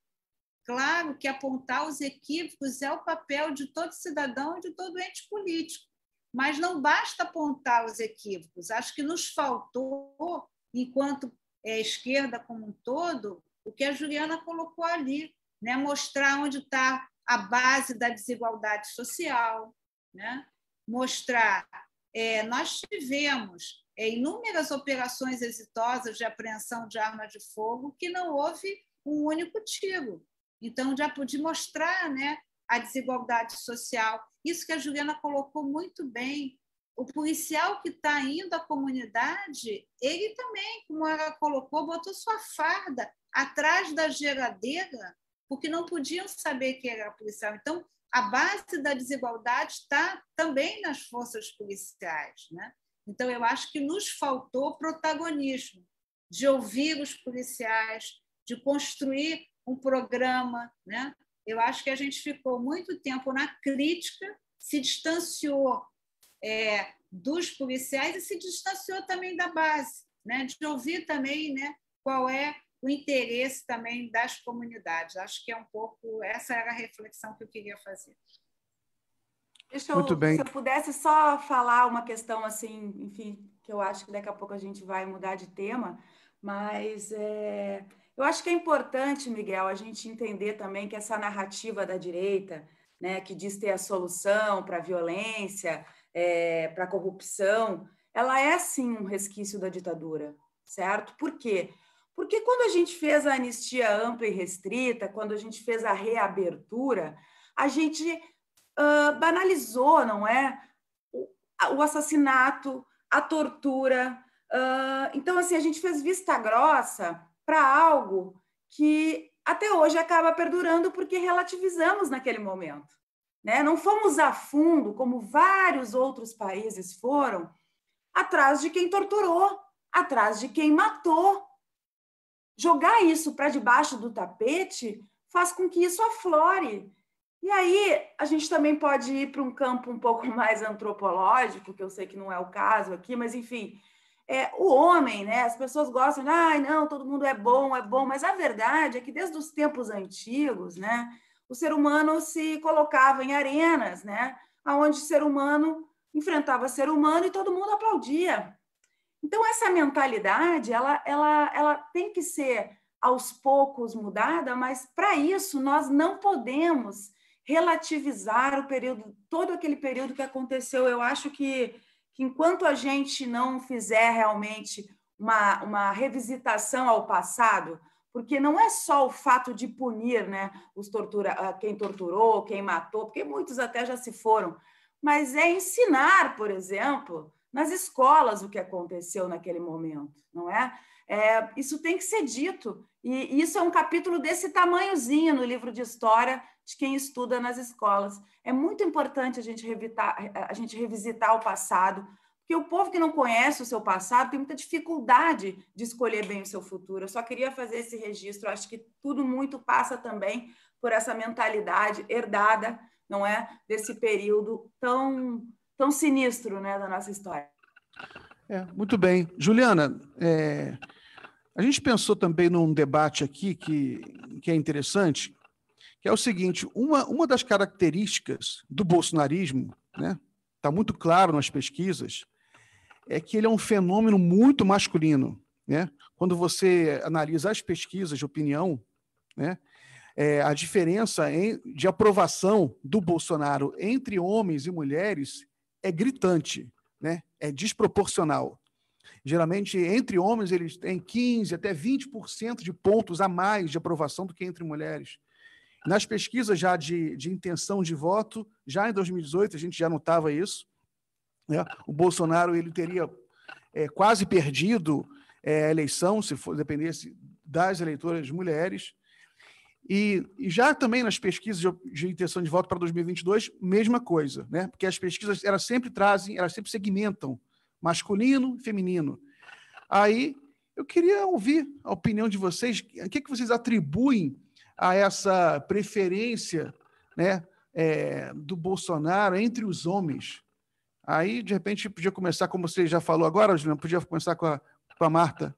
Claro que apontar os equívocos é o papel de todo cidadão e de todo ente político. Mas não basta apontar os equívocos. Acho que nos faltou, enquanto esquerda como um todo, o que a Juliana colocou ali, né? Mostrar onde está a base da desigualdade social, né? Mostrar. Nós tivemos inúmeras operações exitosas de apreensão de armas de fogo que não houve um único tiro. Então, já pude mostrar, né, a desigualdade social. Isso que a Juliana colocou muito bem. O policial que está indo à comunidade, ele também, como ela colocou, botou sua farda atrás da geladeira, porque não podiam saber que era policial. Então, a base da desigualdade está também nas forças policiais, né? Então, eu acho que nos faltou protagonismo, de ouvir os policiais, de construir um programa, né? Eu acho que a gente ficou muito tempo na crítica, se distanciou dos policiais e se distanciou também da base, né? De ouvir também, né, qual é o interesse também das comunidades. Acho que é um pouco essa era a reflexão que eu queria fazer. Muito bem. Se eu pudesse só falar uma questão assim, enfim, que eu acho que daqui a pouco a gente vai mudar de tema, mas eu acho que é importante, Miguel, a gente entender também que essa narrativa da direita, né, que diz ter a solução para a violência, para a corrupção, ela é sim um resquício da ditadura, certo? Por quê? Porque quando a gente fez a anistia ampla e restrita, quando a gente fez a reabertura, a gente banalizou, não é? O assassinato, a tortura. Então, assim, a gente fez vista grossa para algo que até hoje acaba perdurando porque relativizamos naquele momento, né? Não fomos a fundo, como vários outros países foram, atrás de quem torturou, atrás de quem matou. Jogar isso para debaixo do tapete faz com que isso aflore. E aí a gente também pode ir para um campo um pouco mais antropológico, que eu sei que não é o caso aqui, mas enfim, o homem, né? As pessoas gostam de, não, todo mundo é bom, mas a verdade é que desde os tempos antigos, né, o ser humano se colocava em arenas, né, onde o ser humano enfrentava ser humano e todo mundo aplaudia. Então, essa mentalidade, ela tem que ser aos poucos mudada, mas para isso nós não podemos relativizar o período, todo aquele período que aconteceu. Eu acho que enquanto a gente não fizer realmente uma revisitação ao passado, porque não é só o fato de punir, né, quem torturou, quem matou, porque muitos até já se foram, mas é ensinar, por exemplo, nas escolas o que aconteceu naquele momento, não é? Isso tem que ser dito, e isso é um capítulo desse tamanhozinho no livro de história de quem estuda nas escolas. É muito importante a gente revisitar o passado, porque o povo que não conhece o seu passado tem muita dificuldade de escolher bem o seu futuro. Eu só queria fazer esse registro, acho que tudo muito passa também por essa mentalidade herdada, não é? Desse período tão sinistro, né, da nossa história. Muito bem. Juliana, a gente pensou também num debate aqui que é interessante, que é o seguinte: uma das características do bolsonarismo, né, está muito claro nas pesquisas, é que ele é um fenômeno muito masculino, né? Quando você analisa as pesquisas de opinião, né, a diferença de aprovação do Bolsonaro entre homens e mulheres é gritante, né? É desproporcional. Geralmente, entre homens, eles têm 15% até 20% de pontos a mais de aprovação do que entre mulheres. Nas pesquisas já de intenção de voto, já em 2018, a gente já notava isso, né? O Bolsonaro ele teria quase perdido a eleição, se dependesse das eleitoras mulheres. E já também nas pesquisas de intenção de voto para 2022, mesma coisa, né? Porque as pesquisas elas sempre segmentam masculino e feminino. Aí eu queria ouvir a opinião de vocês, o que vocês atribuem a essa preferência, né, do Bolsonaro entre os homens. Aí, de repente, podia começar, como você já falou agora, Juliana, podia começar com a Marta.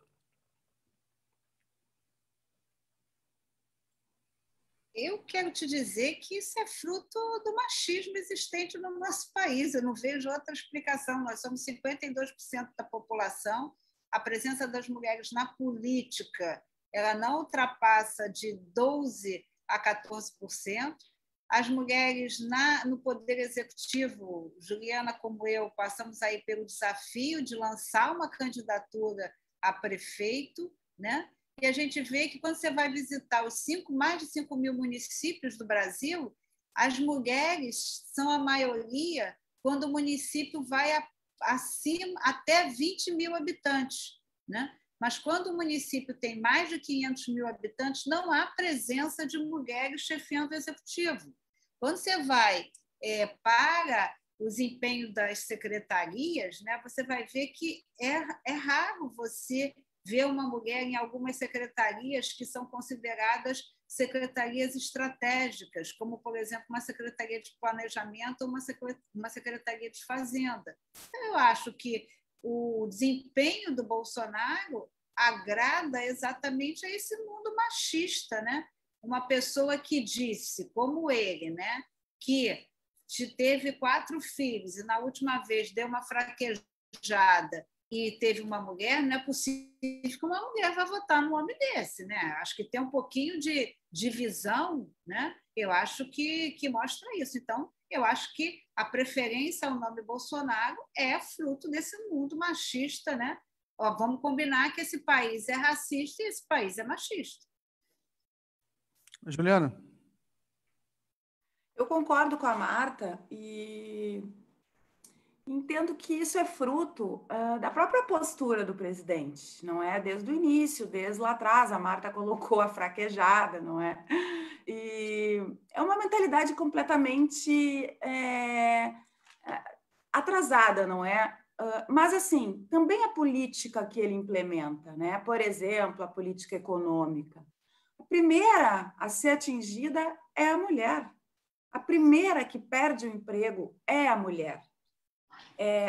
Eu quero te dizer que isso é fruto do machismo existente no nosso país. Eu não vejo outra explicação. Nós somos 52% da população. A presença das mulheres na política ela não ultrapassa de 12% a 14%. As mulheres no poder executivo, Juliana como eu, passamos aí pelo desafio de lançar uma candidatura a prefeito, né? E a gente vê que quando você vai visitar os mais de 5 mil municípios do Brasil, as mulheres são a maioria quando o município vai acima até 20 mil habitantes, né? Mas quando o município tem mais de 500 mil habitantes, não há presença de mulheres chefiando o executivo. Quando você vai para o desempenho das secretarias, né, você vai ver que é raro você ver uma mulher em algumas secretarias que são consideradas secretarias estratégicas, como, por exemplo, uma secretaria de planejamento ou uma secretaria de fazenda. Então, eu acho que o desempenho do Bolsonaro agrada exatamente a esse mundo machista, né? Uma pessoa que disse, como ele, né, que teve 4 filhos e na última vez deu uma fraquejada e teve uma mulher, não é possível que uma mulher vá votar num homem desse, né? Acho que tem um pouquinho de divisão, né? Eu acho que mostra isso. Então, eu acho que a preferência ao nome Bolsonaro é fruto desse mundo machista, né? Ó, vamos combinar que esse país é racista e esse país é machista. Juliana? Eu concordo com a Marta e entendo que isso é fruto da própria postura do presidente, não é? Desde o início, desde lá atrás, a Marta colocou a fraquejada, não é? E é uma mentalidade completamente atrasada, não é? Mas, assim, também a política que ele implementa, né? Por exemplo, a política econômica. A primeira a ser atingida é a mulher. A primeira que perde o emprego é a mulher.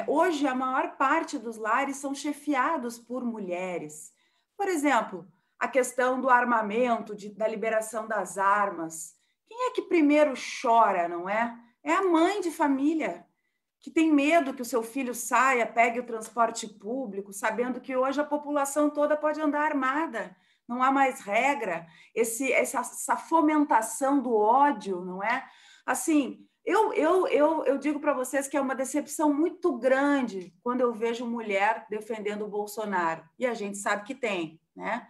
Hoje, a maior parte dos lares são chefiados por mulheres. Por exemplo, a questão do armamento, da liberação das armas. Quem é que primeiro chora, não é? É a mãe de família, que tem medo que o seu filho saia, pegue o transporte público, sabendo que hoje a população toda pode andar armada. Não há mais regra. Essa fomentação do ódio, não é? Assim, eu digo para vocês que é uma decepção muito grande quando eu vejo mulher defendendo o Bolsonaro. E a gente sabe que tem, né?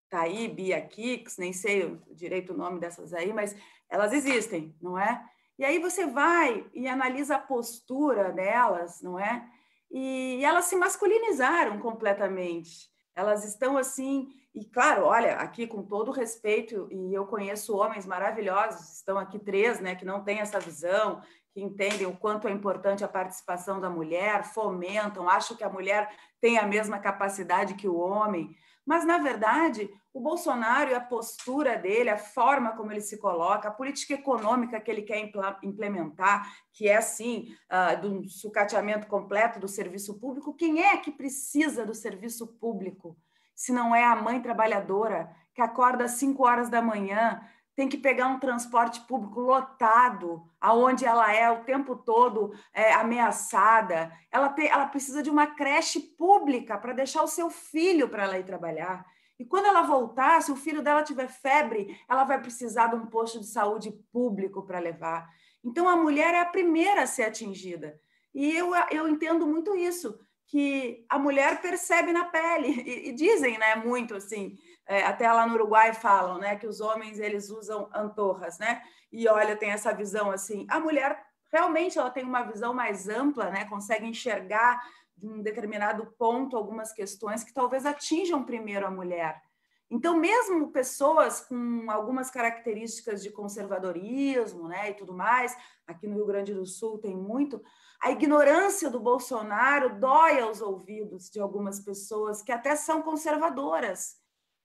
Tá aí, Bia Kicks, nem sei direito o nome dessas aí, mas elas existem, não é? E aí você vai e analisa a postura delas, não é? E elas se masculinizaram completamente. Elas estão assim... E, claro, olha, aqui com todo respeito, e eu conheço homens maravilhosos, estão aqui 3, né, que não têm essa visão, que entendem o quanto é importante a participação da mulher, fomentam, acham que a mulher tem a mesma capacidade que o homem. Mas, na verdade, o Bolsonaro e a postura dele, a forma como ele se coloca, a política econômica que ele quer implementar, que é, assim, de um sucateamento completo do serviço público, quem é que precisa do serviço público? Se não é a mãe trabalhadora que acorda às 5 horas da manhã, tem que pegar um transporte público lotado, aonde ela é o tempo todo ameaçada. Ela precisa de uma creche pública para deixar o seu filho para ela ir trabalhar. E quando ela voltar, se o filho dela tiver febre, ela vai precisar de um posto de saúde público para levar. Então, a mulher é a primeira a ser atingida. E eu entendo muito isso, que a mulher percebe na pele, e dizem, né, muito assim, até lá no Uruguai falam, né, que os homens, eles usam antorras, né, e olha, tem essa visão assim, a mulher realmente ela tem uma visão mais ampla, né, consegue enxergar de um determinado ponto algumas questões que talvez atinjam primeiro a mulher. Então, mesmo pessoas com algumas características de conservadorismo, né, e tudo mais, aqui no Rio Grande do Sul tem muito, a ignorância do Bolsonaro dói aos ouvidos de algumas pessoas que até são conservadoras,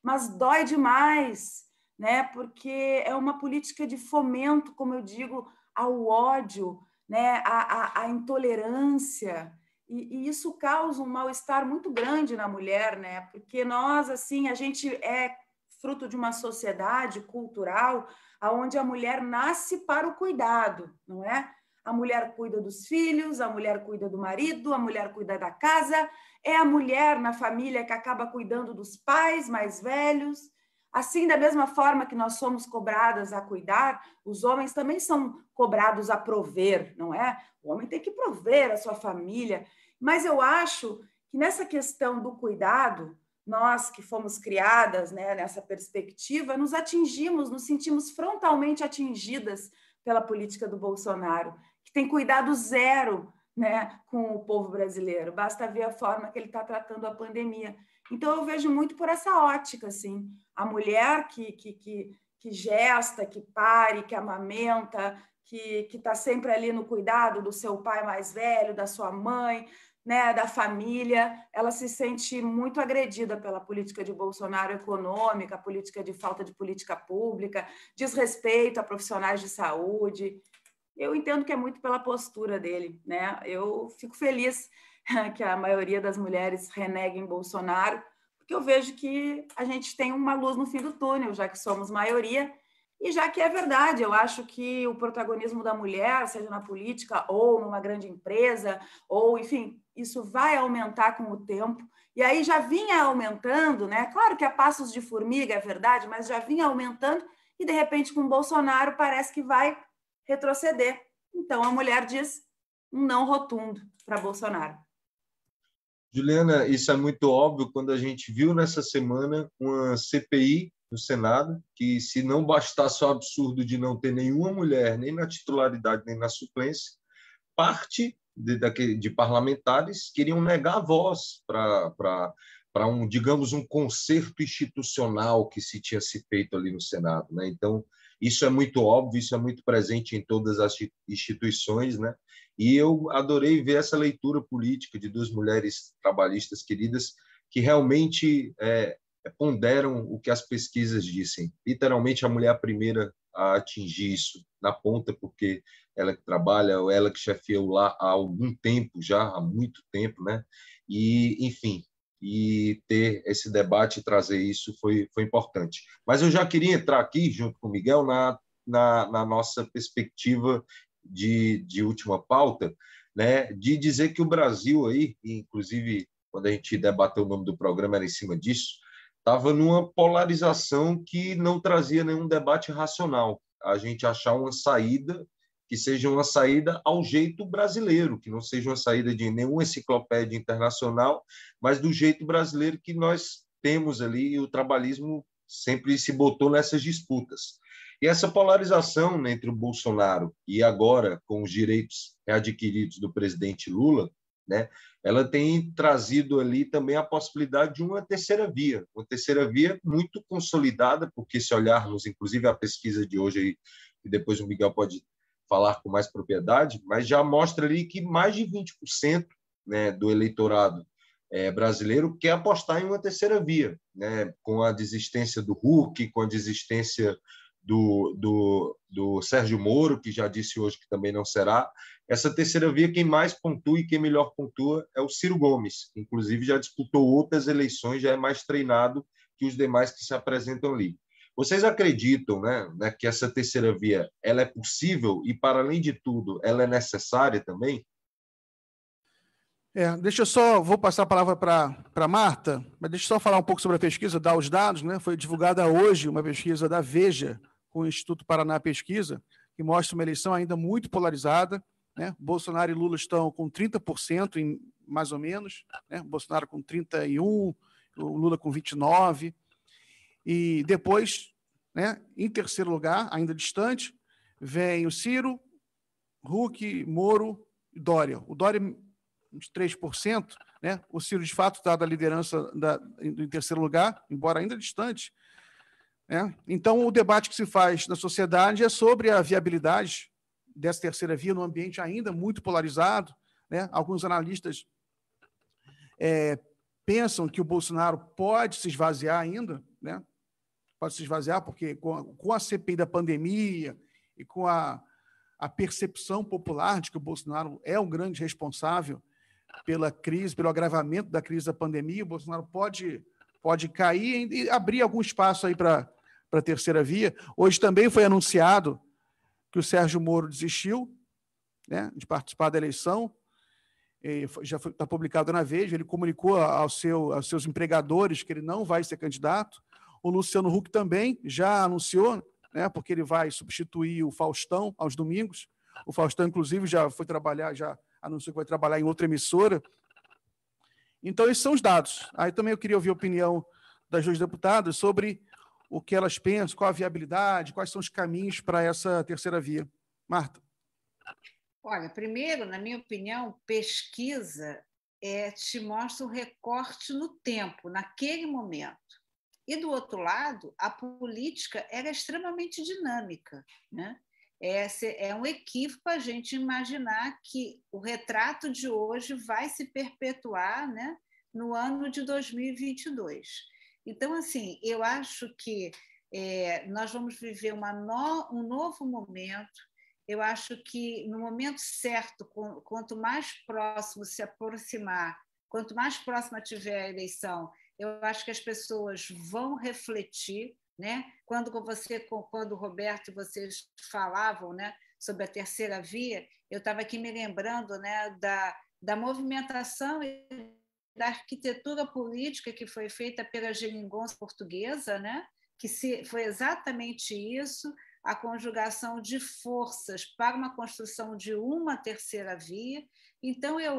mas dói demais, né? Porque é uma política de fomento, como eu digo, ao ódio, né? à intolerância, e isso causa um mal-estar muito grande na mulher, né? Porque nós, assim, a gente é fruto de uma sociedade cultural onde a mulher nasce para o cuidado, não é? A mulher cuida dos filhos, a mulher cuida do marido, a mulher cuida da casa, é a mulher na família que acaba cuidando dos pais mais velhos. Assim, da mesma forma que nós somos cobradas a cuidar, os homens também são cobrados a prover, não é? O homem tem que prover a sua família. Mas eu acho que nessa questão do cuidado, nós que fomos criadas, né, nessa perspectiva, nos atingimos, nos sentimos frontalmente atingidas pela política do Bolsonaro, que tem cuidado zero, né, com o povo brasileiro. Basta ver a forma que ele está tratando a pandemia. Então, eu vejo muito por essa ótica, assim, a mulher que gesta, que pare, que amamenta, que está sempre ali no cuidado do seu pai mais velho, da sua mãe, né, da família, ela se sente muito agredida pela política de Bolsonaro econômica, política de falta de política pública, desrespeito a profissionais de saúde. Eu entendo que é muito pela postura dele, né? Eu fico feliz que a maioria das mulheres reneguem Bolsonaro, porque eu vejo que a gente tem uma luz no fim do túnel, já que somos maioria, e já que é verdade, eu acho que o protagonismo da mulher, seja na política ou numa grande empresa, ou, enfim, isso vai aumentar com o tempo. E aí já vinha aumentando, né? Claro que a passos de formiga, é verdade, mas já vinha aumentando e, de repente, com o Bolsonaro, parece que vai retroceder. Então, a mulher diz um não rotundo para Bolsonaro. Juliana, isso é muito óbvio quando a gente viu nessa semana uma CPI no Senado, que se não bastasse o absurdo de não ter nenhuma mulher, nem na titularidade, nem na suplência, parte de parlamentares queriam negar a voz para digamos, um conserto institucional que se tinha se feito ali no Senado, né? Então, isso é muito óbvio, isso é muito presente em todas as instituições, né? E eu adorei ver essa leitura política de duas mulheres trabalhistas queridas que realmente ponderam o que as pesquisas dizem. Literalmente, a mulher é a primeira a atingir isso na ponta, porque ela que trabalha, ou ela que chefia o lar há algum tempo já, há muito tempo, né? E, enfim, e ter esse debate e trazer isso foi importante. Mas eu já queria entrar aqui, junto com o Miguel, na nossa perspectiva de última pauta, né, de dizer que o Brasil aí, inclusive quando a gente debateu o nome do programa era em cima disso, estava numa polarização que não trazia nenhum debate racional. A gente achar uma saída que seja uma saída ao jeito brasileiro, que não seja uma saída de nenhuma enciclopédia internacional, mas do jeito brasileiro que nós temos ali, e o trabalhismo sempre se botou nessas disputas. E essa polarização, né, entre o Bolsonaro e agora com os direitos readquiridos do presidente Lula, né, ela tem trazido ali também a possibilidade de uma terceira via muito consolidada, porque se olharmos, inclusive, a pesquisa de hoje, aí, e depois o Miguel pode falar com mais propriedade, mas já mostra ali que mais de 20%, né, do eleitorado brasileiro quer apostar em uma terceira via, né, com a desistência do Huck, com a desistência do Sérgio Moro, que já disse hoje que também não será. Essa terceira via, quem mais pontua e quem melhor pontua é o Ciro Gomes, que inclusive já disputou outras eleições, já é mais treinado que os demais que se apresentam ali. Vocês acreditam, né, que essa terceira via ela é possível e, para além de tudo, ela é necessária também? Vou passar a palavra para a Marta, mas deixa eu só falar um pouco sobre a pesquisa, dar os dados, né? Foi divulgada hoje uma pesquisa da Veja, com o Instituto Paraná Pesquisa, que mostra uma eleição ainda muito polarizada, né? Bolsonaro e Lula estão com 30%, mais ou menos, né? Bolsonaro com 31%, o Lula com 29%, e depois, né, em terceiro lugar, ainda distante, vem o Ciro, Huck, Moro e Dória. O Dória, uns 3%, né? O Ciro, de fato, está da liderança em terceiro lugar, embora ainda distante. Né? Então, o debate que se faz na sociedade é sobre a viabilidade dessa terceira via num ambiente ainda muito polarizado. Né? Alguns analistas pensam que o Bolsonaro pode se esvaziar ainda, né? Pode se esvaziar, porque com a CPI da pandemia e com a percepção popular de que o Bolsonaro é um grande responsável pela crise, pelo agravamento da crise da pandemia, o Bolsonaro pode cair e abrir algum espaço aí para a terceira via. Hoje também foi anunciado que o Sérgio Moro desistiu, né, de participar da eleição, já está publicado na Veja, ele comunicou aos seus empregadores que ele não vai ser candidato. O Luciano Huck também já anunciou, né, porque ele vai substituir o Faustão aos domingos. O Faustão, inclusive, já foi trabalhar, já anunciou que vai trabalhar em outra emissora. Então, esses são os dados. Aí também eu queria ouvir a opinião das duas deputadas sobre o que elas pensam, qual a viabilidade, quais são os caminhos para essa terceira via. Marta. Olha, primeiro, na minha opinião, pesquisa te mostra um recorte no tempo, naquele momento. E, do outro lado, a política era extremamente dinâmica, né? É um equívoco a gente imaginar que o retrato de hoje vai se perpetuar, né, no ano de 2022. Então, assim, eu acho que nós vamos viver um novo momento. Eu acho que, no momento certo, quanto mais próximo se aproximar, quanto mais próxima tiver a eleição, eu acho que as pessoas vão refletir, né? Quando o Roberto e vocês falavam, né, sobre a terceira via, eu estava aqui me lembrando, né, da movimentação e da arquitetura política que foi feita pela geringonça portuguesa, né, que foi exatamente isso, a conjugação de forças para uma construção de uma terceira via. Então, eu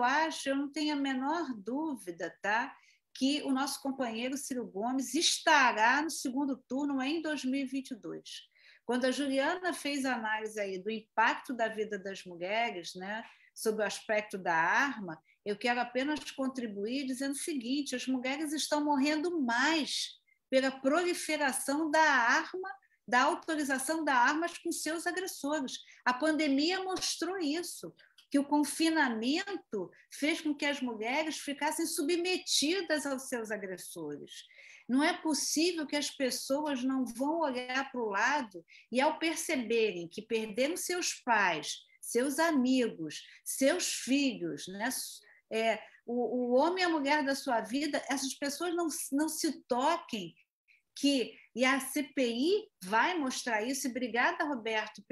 não tenho a menor dúvida, tá, que o nosso companheiro Ciro Gomes estará no segundo turno em 2022. Quando a Juliana fez a análise aí do impacto da vida das mulheres, né, sobre o aspecto da arma, eu quero apenas contribuir dizendo o seguinte: as mulheres estão morrendo mais pela proliferação da arma, da autorização das armas com seus agressores. A pandemia mostrou isso, que o confinamento fez com que as mulheres ficassem submetidas aos seus agressores. Não é possível que as pessoas não vão olhar para o lado e, ao perceberem que perderam seus pais, seus amigos, seus filhos, né? O homem e a mulher da sua vida, essas pessoas não se toquem e a CPI vai mostrar isso. E obrigada, Roberto,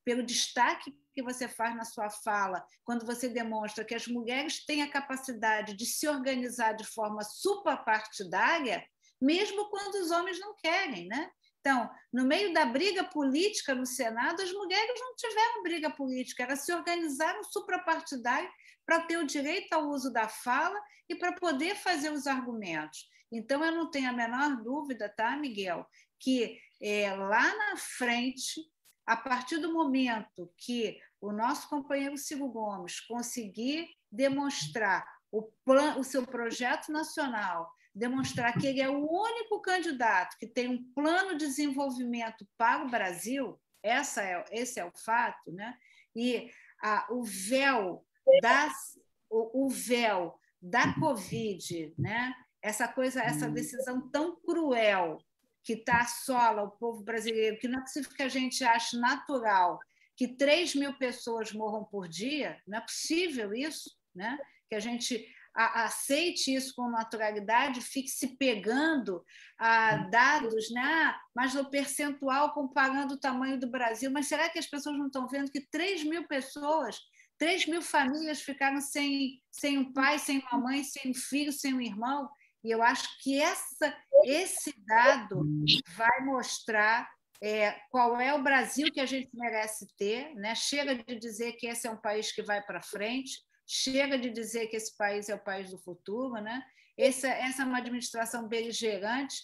pelo destaque que você faz na sua fala, quando você demonstra que as mulheres têm a capacidade de se organizar de forma suprapartidária, mesmo quando os homens não querem, né? Então, no meio da briga política no Senado, as mulheres não tiveram briga política, elas se organizaram suprapartidário para ter o direito ao uso da fala e para poder fazer os argumentos. Então, eu não tenho a menor dúvida, tá, Miguel, que lá na frente, a partir do momento que o nosso companheiro Ciro Gomes conseguir demonstrar o seu projeto nacional, demonstrar que ele é o único candidato que tem um plano de desenvolvimento para o Brasil, esse é o fato, né? E o véu da Covid, né? Essa decisão tão cruel que assola o povo brasileiro, que não é possível que a gente ache natural que 3.000 pessoas morram por dia, não é possível isso, né? Que a gente aceite isso com naturalidade, fique se pegando a dados, né? Mas no percentual, comparando o tamanho do Brasil. Mas será que as pessoas não estão vendo que 3.000 pessoas, 3.000 famílias ficaram sem um pai, sem uma mãe, sem um filho, sem um irmão? E eu acho que esse dado vai mostrar qual é o Brasil que a gente merece ter, né? Chega de dizer que esse é um país que vai para frente, chega de dizer que esse país é o país do futuro, né? Essa é uma administração beligerante.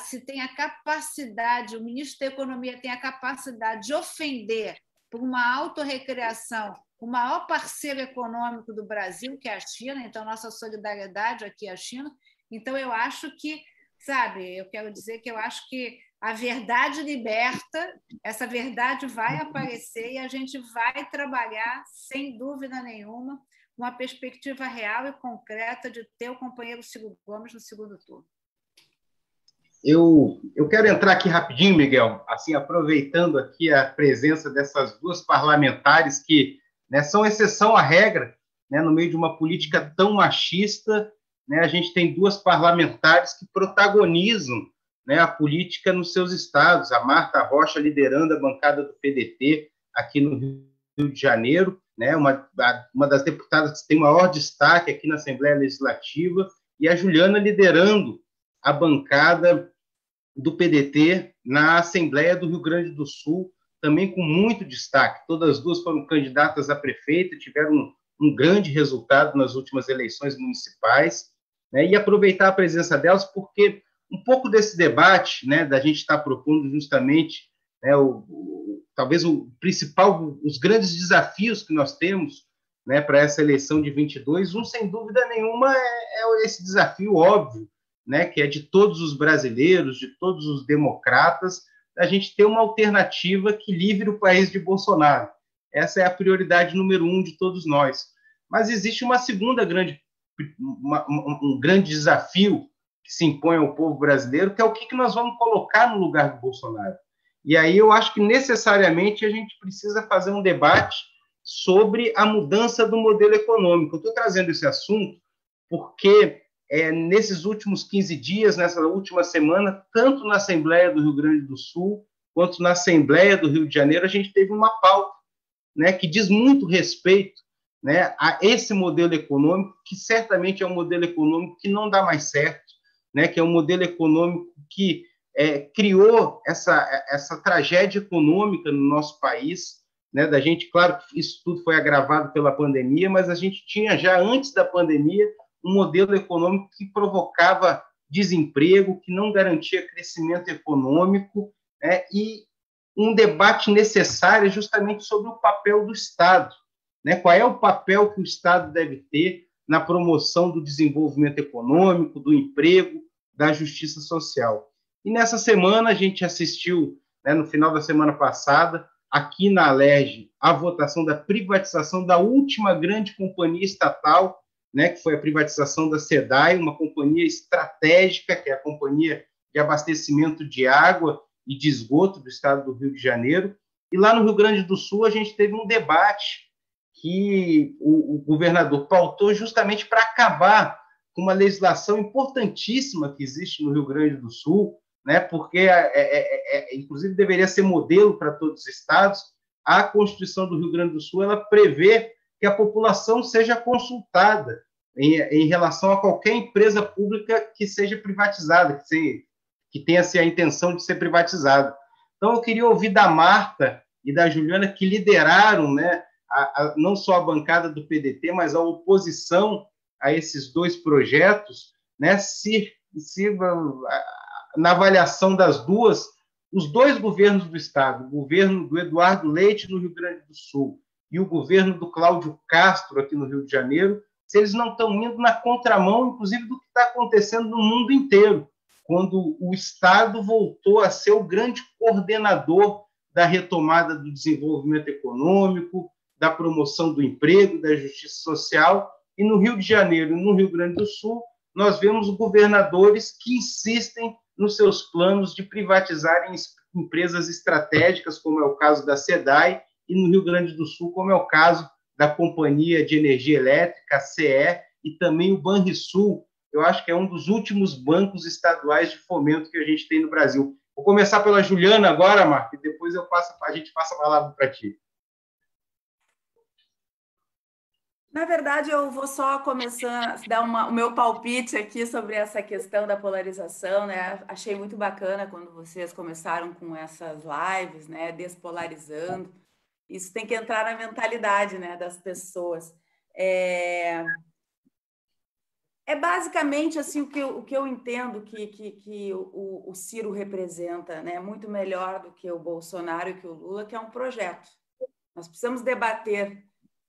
Se tem a capacidade, o ministro da Economia tem a capacidade de ofender por uma autorrecreação o maior parceiro econômico do Brasil, que é a China, então nossa solidariedade aqui é a China. Então, eu acho que, eu quero dizer que eu acho que a verdade liberta, essa verdade vai aparecer e a gente vai trabalhar, sem dúvida nenhuma, uma perspectiva real e concreta de ter o companheiro Ciro Gomes no segundo turno. Eu quero entrar aqui rapidinho, Miguel, assim, aproveitando aqui a presença dessas duas parlamentares que, né, são exceção à regra, né, no meio de uma política tão machista, né, a gente tem duas parlamentares que protagonizam, né, a política nos seus estados, a Marta Rocha liderando a bancada do PDT aqui no Rio de Janeiro, né, uma das deputadas que tem maior destaque aqui na Assembleia Legislativa, e a Juliana liderando a bancada do PDT na Assembleia do Rio Grande do Sul, também com muito destaque. Todas as duas foram candidatas a prefeita, tiveram um grande resultado nas últimas eleições municipais, né, e aproveitar a presença delas, porque um pouco desse debate, né, da gente estar propondo justamente, né, talvez o principal, os grandes desafios que nós temos, né, para essa eleição de 22, sem dúvida nenhuma, é esse desafio óbvio, né, que é de todos os brasileiros, de todos os democratas, a gente ter uma alternativa que livre o país de Bolsonaro. Essa é a prioridade número 1 de todos nós. Mas existe uma segunda um grande desafio que se impõe ao povo brasileiro, que é o que nós vamos colocar no lugar do Bolsonaro. E aí eu acho que necessariamente a gente precisa fazer um debate sobre a mudança do modelo econômico. Eu estou trazendo esse assunto porque nesses últimos 15 dias, nessa última semana, tanto na Assembleia do Rio Grande do Sul quanto na Assembleia do Rio de Janeiro, a gente teve uma pauta, né, que diz muito respeito, né, a esse modelo econômico, que certamente é um modelo econômico que não dá mais certo, né, que é um modelo econômico que criou essa tragédia econômica no nosso país, né, da gente, claro que isso tudo foi agravado pela pandemia, mas a gente tinha já antes da pandemia um modelo econômico que provocava desemprego, que não garantia crescimento econômico, né, e um debate necessário justamente sobre o papel do Estado, né, qual é o papel que o Estado deve ter na promoção do desenvolvimento econômico, do emprego, da justiça social. E nessa semana a gente assistiu, né, no final da semana passada, aqui na Alerj, a votação da privatização da última grande companhia estatal, né, que foi a privatização da SEDAI, uma companhia estratégica, que é a Companhia de Abastecimento de Água e de Esgoto do estado do Rio de Janeiro. E lá no Rio Grande do Sul a gente teve um debate que o governador pautou justamente para acabar com uma legislação importantíssima que existe no Rio Grande do Sul, né, porque, inclusive, deveria ser modelo para todos os estados. A Constituição do Rio Grande do Sul ela prevê que a população seja consultada em relação a qualquer empresa pública que seja privatizada, que tenha a intenção de ser privatizada. Então, eu queria ouvir da Marta e da Juliana, que lideraram, né, não só a bancada do PDT, mas a oposição a esses dois projetos, né, se na avaliação das duas, os dois governos do Estado, o governo do Eduardo Leite, no Rio Grande do Sul, e o governo do Cláudio Castro, aqui no Rio de Janeiro, se eles não estão indo na contramão, inclusive, do que está acontecendo no mundo inteiro, quando o Estado voltou a ser o grande coordenador da retomada do desenvolvimento econômico, da promoção do emprego, da justiça social, e no Rio de Janeiro e no Rio Grande do Sul, nós vemos governadores que insistem nos seus planos de privatizarem empresas estratégicas, como é o caso da SEDAI, e no Rio Grande do Sul, como é o caso da Companhia de Energia Elétrica, a CE, e também o Banrisul. Eu acho que é um dos últimos bancos estaduais de fomento que a gente tem no Brasil. Vou começar pela Juliana agora, Marta, e depois a gente passa a palavra para ti. Na verdade, eu vou só começar a dar o meu palpite aqui sobre essa questão da polarização, né? Achei muito bacana quando vocês começaram com essas lives, né? Despolarizando. Isso tem que entrar na mentalidade, né, das pessoas. É basicamente assim o que eu entendo que o Ciro representa, né? Muito melhor do que o Bolsonaro e que o Lula, que é um projeto. Nós precisamos debater,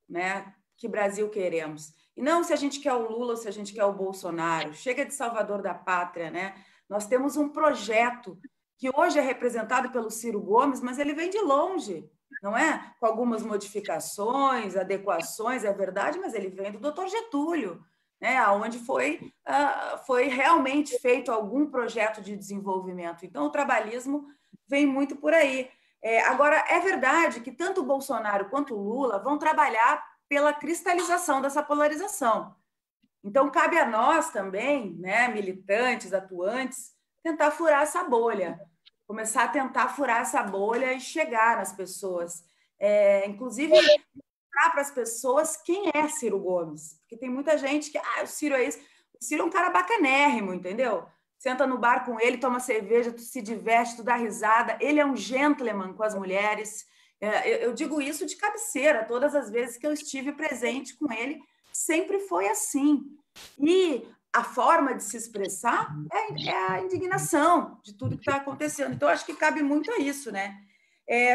né? Que Brasil queremos. E não se a gente quer o Lula ou se a gente quer o Bolsonaro. Chega de salvador da pátria, né? Nós temos um projeto que hoje é representado pelo Ciro Gomes, mas ele vem de longe, não é? Com algumas modificações, adequações, é verdade, mas ele vem do Dr. Getúlio, né? Onde foi realmente feito algum projeto de desenvolvimento. Então, o trabalhismo vem muito por aí. Agora, é verdade que tanto o Bolsonaro quanto o Lula vão trabalhar pela cristalização dessa polarização. Então, cabe a nós também, né, militantes, atuantes, tentar furar essa bolha, começar a tentar furar essa bolha e chegar nas pessoas. Inclusive, mostrar para as pessoas quem é Ciro Gomes, porque tem muita gente que, o Ciro é isso. O Ciro é um cara bacanérrimo, entendeu? Senta no bar com ele, toma cerveja, tu se diverte, tu dá risada. Ele é um gentleman com as mulheres. Eu digo isso de cabeceira, todas as vezes que eu estive presente com ele, sempre foi assim. E a forma de se expressar é a indignação de tudo que está acontecendo. Então, acho que cabe muito a isso, né?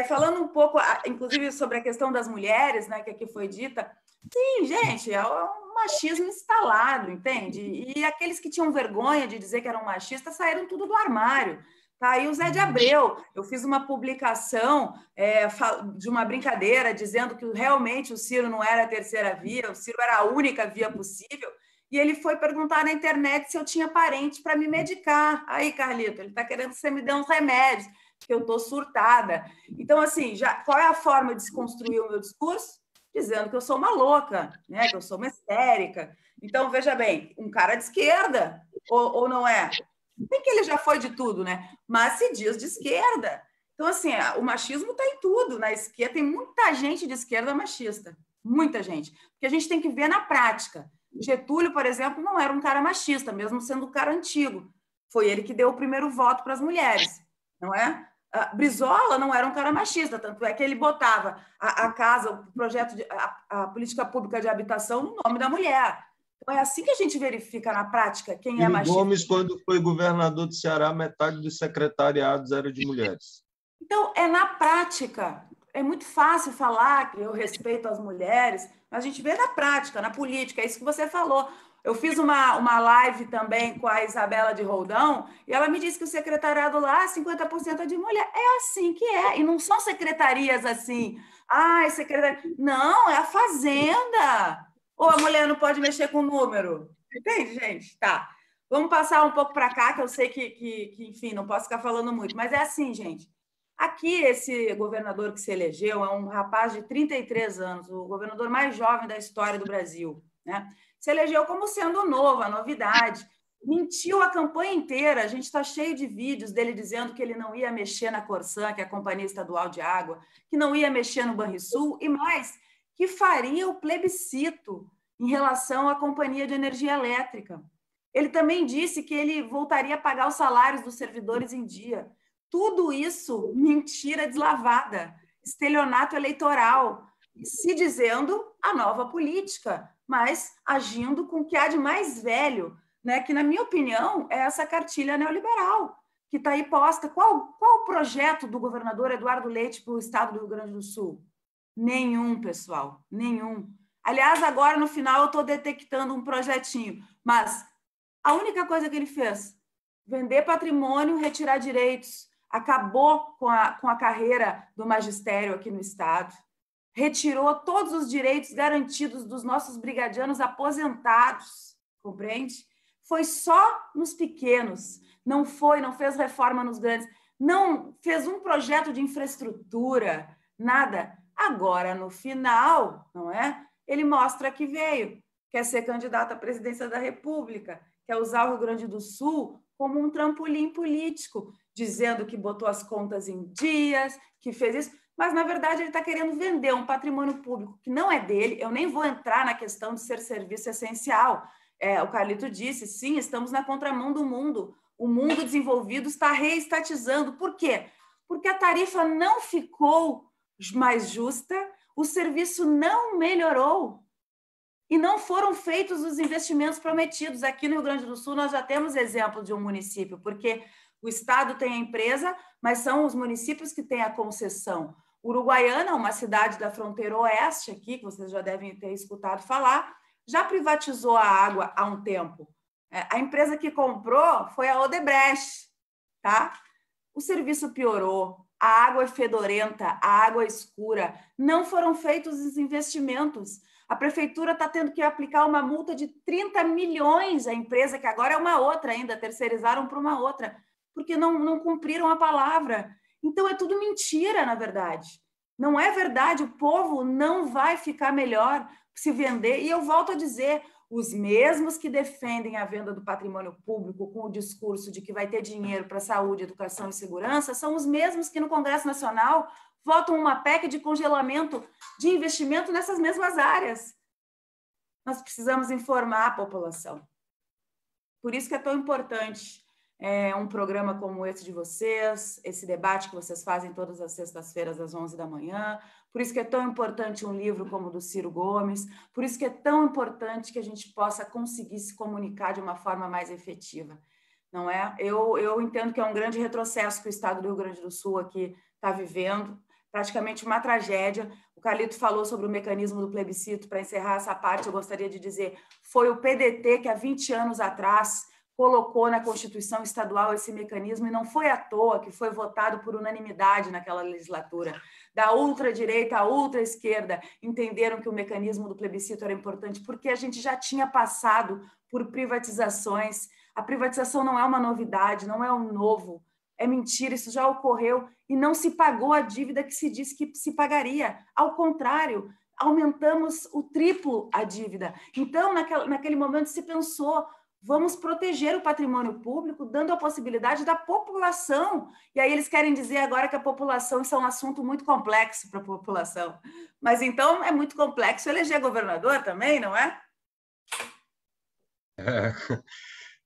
Falando um pouco, inclusive, sobre a questão das mulheres, né, que aqui foi dita, sim, gente, é um machismo instalado, entende? E aqueles que tinham vergonha de dizer que eram machistas saíram tudo do armário. Tá aí o Zé de Abreu. Eu fiz uma publicação de uma brincadeira dizendo que realmente o Ciro não era a terceira via, o Ciro era a única via possível, e ele foi perguntar na internet se eu tinha parente para me medicar. Aí, Carlito, ele está querendo que você me dê uns remédios, porque eu estou surtada. Então, assim, qual é a forma de se construir o meu discurso? Dizendo que eu sou uma louca, né? Que eu sou uma histérica. Então, veja bem, um cara de esquerda, ou não é? Bem que ele já foi de tudo, né? Mas se diz de esquerda. Então, assim, o machismo está em tudo. Na esquerda tem muita gente de esquerda machista. Muita gente. Porque a gente tem que ver na prática. Getúlio, por exemplo, não era um cara machista, mesmo sendo um cara antigo. Foi ele que deu o primeiro voto para as mulheres, não é? Brizola não era um cara machista, tanto é que ele botava a casa, o projeto, a política pública de habitação no nome da mulher. Então, é assim que a gente verifica na prática quem é machista. Gomes, quando foi governador do Ceará, metade dos secretariados era de mulheres. Então, é na prática. É muito fácil falar que eu respeito as mulheres, mas a gente vê na prática, na política, é isso que você falou. Eu fiz uma live também com a Isabela de Roldão e ela me disse que o secretariado lá, 50% é de mulher. É assim que é. E não são secretarias assim. Ah, é secretaria. Não, é a fazenda. Ou a mulher não pode mexer com o número. Entende, gente? Tá. Vamos passar um pouco para cá, que eu sei que, enfim, não posso ficar falando muito. Mas é assim, gente. Aqui, esse governador que se elegeu é um rapaz de 33 anos, o governador mais jovem da história do Brasil, né? Se elegeu como sendo novo, a novidade. Mentiu a campanha inteira. A gente está cheio de vídeos dele dizendo que ele não ia mexer na Corsan, que é a Companhia Estadual de Água, que não ia mexer no Banrisul e mais, que faria o plebiscito em relação à Companhia de Energia Elétrica. Ele também disse que ele voltaria a pagar os salários dos servidores em dia. Tudo isso, mentira deslavada, estelionato eleitoral, se dizendo a nova política, mas agindo com o que há de mais velho, né? Que, na minha opinião, é essa cartilha neoliberal, que está aí posta. Qual o projeto do governador Eduardo Leite para o estado do Rio Grande do Sul? Nenhum, pessoal, nenhum. Aliás, agora, no final, eu estou detectando um projetinho, mas a única coisa que ele fez, vender patrimônio, retirar direitos, acabou com a carreira do magistério aqui no estado, retirou todos os direitos garantidos dos nossos brigadianos aposentados, compreende? Foi só nos pequenos, não fez reforma nos grandes, não fez um projeto de infraestrutura, nada. Agora, no final, não é? Ele mostra que veio, quer ser candidato à presidência da República, quer usar o Rio Grande do Sul como um trampolim político, dizendo que botou as contas em dias, que fez isso, mas, na verdade, ele está querendo vender um patrimônio público que não é dele. Eu nem vou entrar na questão de ser serviço essencial. O Carlito disse, sim, estamos na contramão do mundo. O mundo desenvolvido está reestatizando. Por quê? Porque a tarifa não ficou mais justa, o serviço não melhorou e não foram feitos os investimentos prometidos. Aqui no Rio Grande do Sul, nós já temos exemplo de um município, porque o Estado tem a empresa, mas são os municípios que têm a concessão. Uruguaiana, uma cidade da fronteira oeste aqui, que vocês já devem ter escutado falar, já privatizou a água há um tempo. A empresa que comprou foi a Odebrecht, tá? O serviço piorou, a água é fedorenta, a água é escura, não foram feitos os investimentos. A prefeitura está tendo que aplicar uma multa de 30 milhões à empresa, que agora é uma outra ainda, terceirizaram para uma outra, porque não cumpriram a palavra. Então, é tudo mentira, na verdade. Não é verdade, o povo não vai ficar melhor se vender. E eu volto a dizer, os mesmos que defendem a venda do patrimônio público com o discurso de que vai ter dinheiro para saúde, educação e segurança, são os mesmos que no Congresso Nacional votam uma PEC de congelamento de investimento nessas mesmas áreas. Nós precisamos informar a população. Por isso que é tão importante um programa como esse de vocês, esse debate que vocês fazem todas as sextas-feiras às 11 da manhã, por isso que é tão importante um livro como o do Ciro Gomes, por isso que é tão importante que a gente possa conseguir se comunicar de uma forma mais efetiva, não é? Eu entendo que é um grande retrocesso que o Estado do Rio Grande do Sul aqui está vivendo, praticamente uma tragédia. O Carlito falou sobre o mecanismo do plebiscito. Para encerrar essa parte, eu gostaria de dizer, foi o PDT que há 20 anos atrás colocou na Constituição Estadual esse mecanismo, e não foi à toa que foi votado por unanimidade naquela legislatura. Da ultradireita à ultraesquerda entenderam que o mecanismo do plebiscito era importante, porque a gente já tinha passado por privatizações. A privatização não é uma novidade, não é um novo, é mentira, isso já ocorreu e não se pagou a dívida que se disse que se pagaria. Ao contrário, aumentamos o triplo a dívida. Então, naquele momento se pensou, vamos proteger o patrimônio público, dando a possibilidade da população. E aí eles querem dizer agora que a população, isso é um assunto muito complexo para a população. Mas então é muito complexo eleger governador também, não é?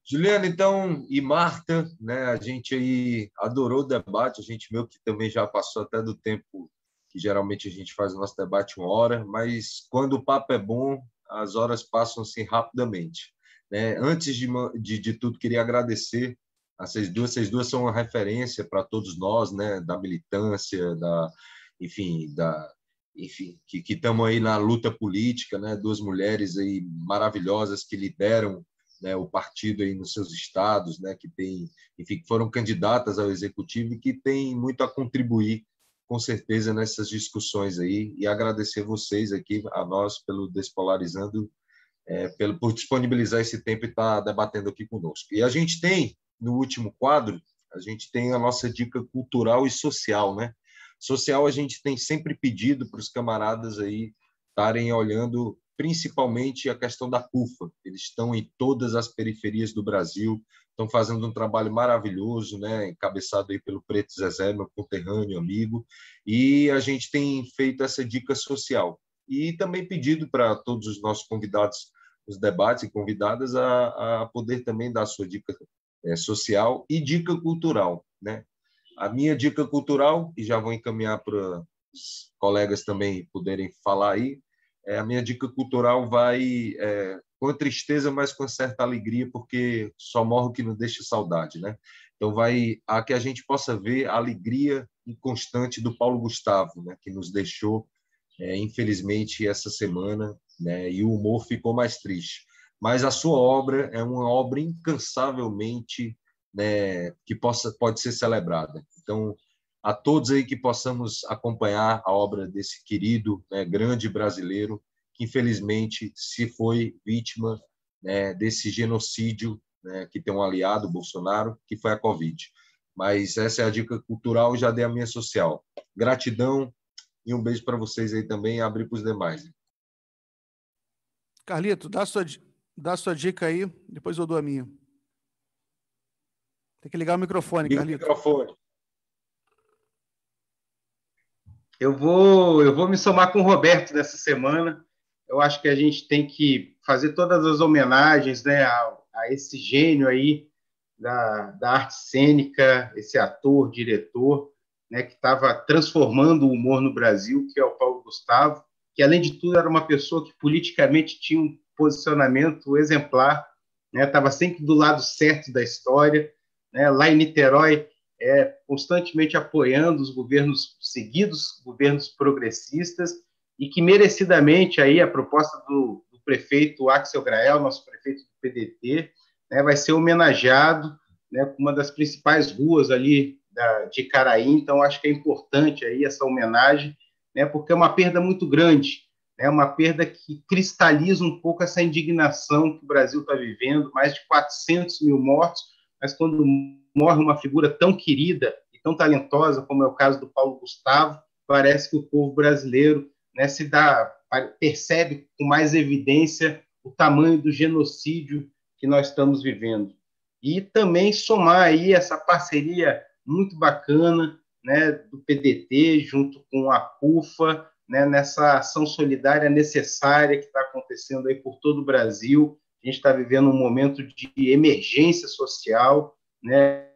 Juliana, então, e Marta, né? A gente aí adorou o debate, a gente viu que também já passou até do tempo que geralmente a gente faz o nosso debate 1 hora, mas quando o papo é bom, as horas passam assim rapidamente, né? Antes de tudo, queria agradecer a vocês duas são uma referência para todos nós, né? Da militância, enfim, que estamos aí na luta política, né? Duas mulheres aí maravilhosas que lideram, né, o partido aí nos seus estados, né, que tem, enfim, que foram candidatas ao executivo e que tem muito a contribuir, com certeza, nessas discussões aí, e agradecer vocês aqui, a nós, pelo Despolarizando, por disponibilizar esse tempo e estar debatendo aqui conosco. E a gente tem, no último quadro, a gente tem a nossa dica cultural e social, né? Social, a gente tem sempre pedido para os camaradas aí estarem olhando principalmente a questão da CUFA. Eles estão em todas as periferias do Brasil, estão fazendo um trabalho maravilhoso, né? Encabeçado aí pelo Preto Zezé, meu conterrâneo, amigo, e a gente tem feito essa dica social. E também pedido para todos os nossos convidados, os debates e convidadas, a poder também dar a sua dica social e dica cultural, né? A minha dica cultural, e já vou encaminhar para os colegas também poderem falar aí, a minha dica cultural vai com tristeza, mas com certa alegria, porque só morre o que nos deixa saudade, né? Então, vai a que a gente possa ver a alegria inconstante do Paulo Gustavo, né? Que nos deixou, infelizmente, essa semana, né? E o humor ficou mais triste. Mas a sua obra é uma obra incansavelmente, né, que pode ser celebrada. Então, a todos aí que possamos acompanhar a obra desse querido, né, grande brasileiro, que infelizmente se foi vítima, né, desse genocídio, né, que tem um aliado, Bolsonaro, que foi a Covid. Mas essa é a dica cultural e já dei a minha social. Gratidão e um beijo para vocês aí também e abrir para os demais. Carlito, dá a sua dica aí, depois eu dou a minha. Tem que ligar o microfone, Liga Carlito. o microfone. Eu vou me somar com o Roberto nessa semana. Eu acho que a gente tem que fazer todas as homenagens, né, a esse gênio aí da arte cênica, esse ator, diretor, né, que estava transformando o humor no Brasil, que é o Paulo Gustavo, que, além de tudo, era uma pessoa que politicamente tinha um posicionamento exemplar, né, estava sempre do lado certo da história, né, lá em Niterói, constantemente apoiando os governos seguidos, governos progressistas, e que merecidamente aí a proposta do prefeito Axel Grael, nosso prefeito do PDT, né, vai ser homenageado, né, com uma das principais ruas ali de Icaraí. Então acho que é importante aí essa homenagem, né, porque é uma perda muito grande, é uma perda que cristaliza um pouco essa indignação que o Brasil está vivendo, mais de 400 mil mortos, mas quando morre uma figura tão querida e tão talentosa como é o caso do Paulo Gustavo, parece que o povo brasileiro, né, percebe com mais evidência o tamanho do genocídio que nós estamos vivendo. E também somar aí essa parceria muito bacana, né, do PDT junto com a CUFA, né, nessa ação solidária necessária que está acontecendo aí por todo o Brasil. A gente está vivendo um momento de emergência social, né,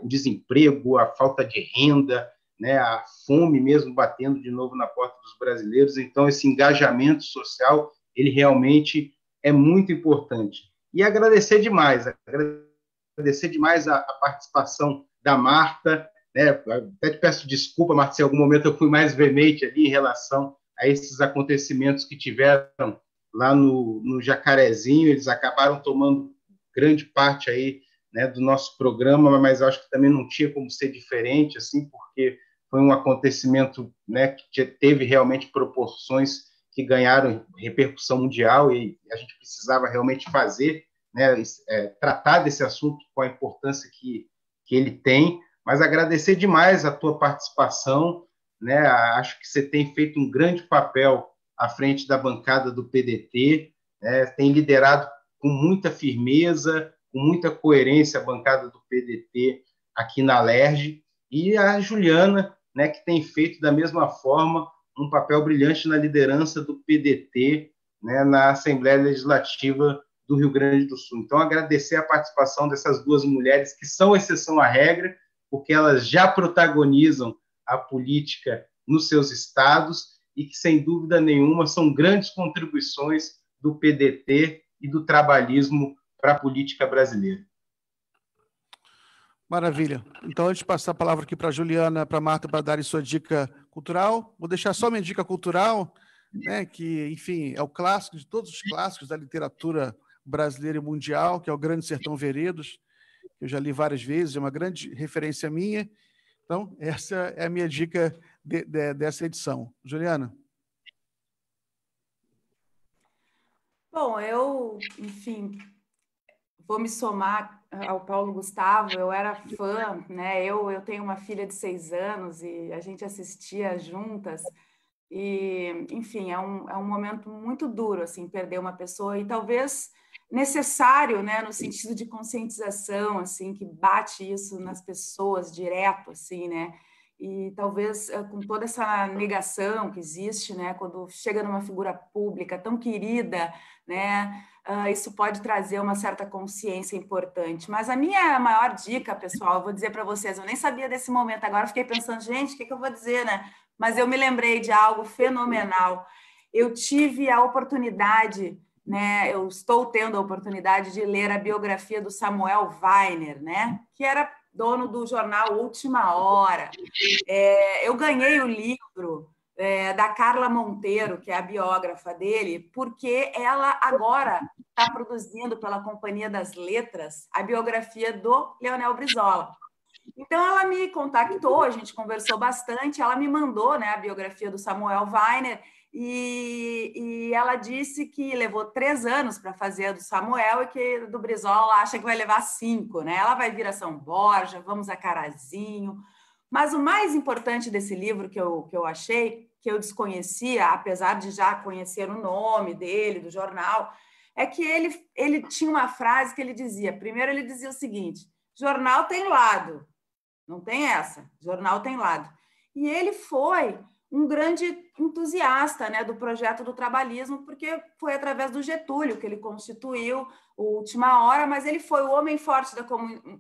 o desemprego, a falta de renda, né, a fome mesmo batendo de novo na porta dos brasileiros. Então, esse engajamento social, ele realmente é muito importante. E agradecer demais a participação da Marta, né? Até te peço desculpa, Marta, se em algum momento eu fui mais veemente ali em relação a esses acontecimentos que tiveram lá no Jacarezinho. Eles acabaram tomando grande parte aí, né, do nosso programa, mas eu acho que também não tinha como ser diferente, assim, porque foi um acontecimento, né, que teve realmente proporções que ganharam repercussão mundial e a gente precisava realmente fazer, né, tratar desse assunto com a importância que ele tem, mas agradecer demais a tua participação, né, acho que você tem feito um grande papel à frente da bancada do PDT, né, tem liderado com muita firmeza, com muita coerência a bancada do PDT aqui na LERJ, e a Juliana, né, que tem feito da mesma forma um papel brilhante na liderança do PDT, né, na Assembleia Legislativa do Rio Grande do Sul. Então, agradecer a participação dessas duas mulheres, que são exceção à regra, porque elas já protagonizam a política nos seus estados e que, sem dúvida nenhuma, são grandes contribuições do PDT e do trabalhismo para a política brasileira. Maravilha. Então, antes de passar a palavra aqui para a Juliana, para a Marta, para darem sua dica cultural, vou deixar só minha dica cultural, né, que, enfim, é o clássico de todos os clássicos da literatura brasileira e mundial, que é o Grande Sertão Veredas, que eu já li várias vezes, é uma grande referência minha. Então, essa é a minha dica dessa edição. Juliana? Bom, eu, enfim, vou me somar ao Paulo Gustavo. Eu era fã, né? Eu tenho uma filha de 6 anos e a gente assistia juntas. E, enfim, é um momento muito duro, assim, perder uma pessoa, e talvez necessário, né, no sentido de conscientização, assim, que bate isso nas pessoas direto, assim, né? E talvez com toda essa negação que existe, né, quando chega numa figura pública tão querida, né, isso pode trazer uma certa consciência importante. Mas a minha maior dica, pessoal, eu vou dizer para vocês, eu nem sabia desse momento, agora fiquei pensando, gente, o que eu vou dizer, né? Mas eu me lembrei de algo fenomenal. Eu tive a oportunidade, né? Eu estou tendo a oportunidade de ler a biografia do Samuel Weiner, né? Que era dono do jornal Última Hora. Eu ganhei o livro da Carla Monteiro, que é a biógrafa dele, porque ela agora está produzindo pela Companhia das Letras a biografia do Leonel Brizola. Então, ela me contactou, a gente conversou bastante, ela me mandou, né, a biografia do Samuel Weiner, e ela disse que levou 3 anos para fazer a do Samuel e que do Brizola acha que vai levar 5, né? Ela vai vir a São Borja, vamos a Carazinho. Mas o mais importante desse livro que eu achei, que eu desconhecia, apesar de já conhecer o nome dele, do jornal, é que ele tinha uma frase que ele dizia. Primeiro, ele dizia o seguinte: jornal tem lado. Não tem essa, jornal tem lado. E ele foi um grande entusiasta, né, do projeto do trabalhismo, porque foi através do Getúlio que ele constituiu o Última Hora, mas ele foi o homem forte da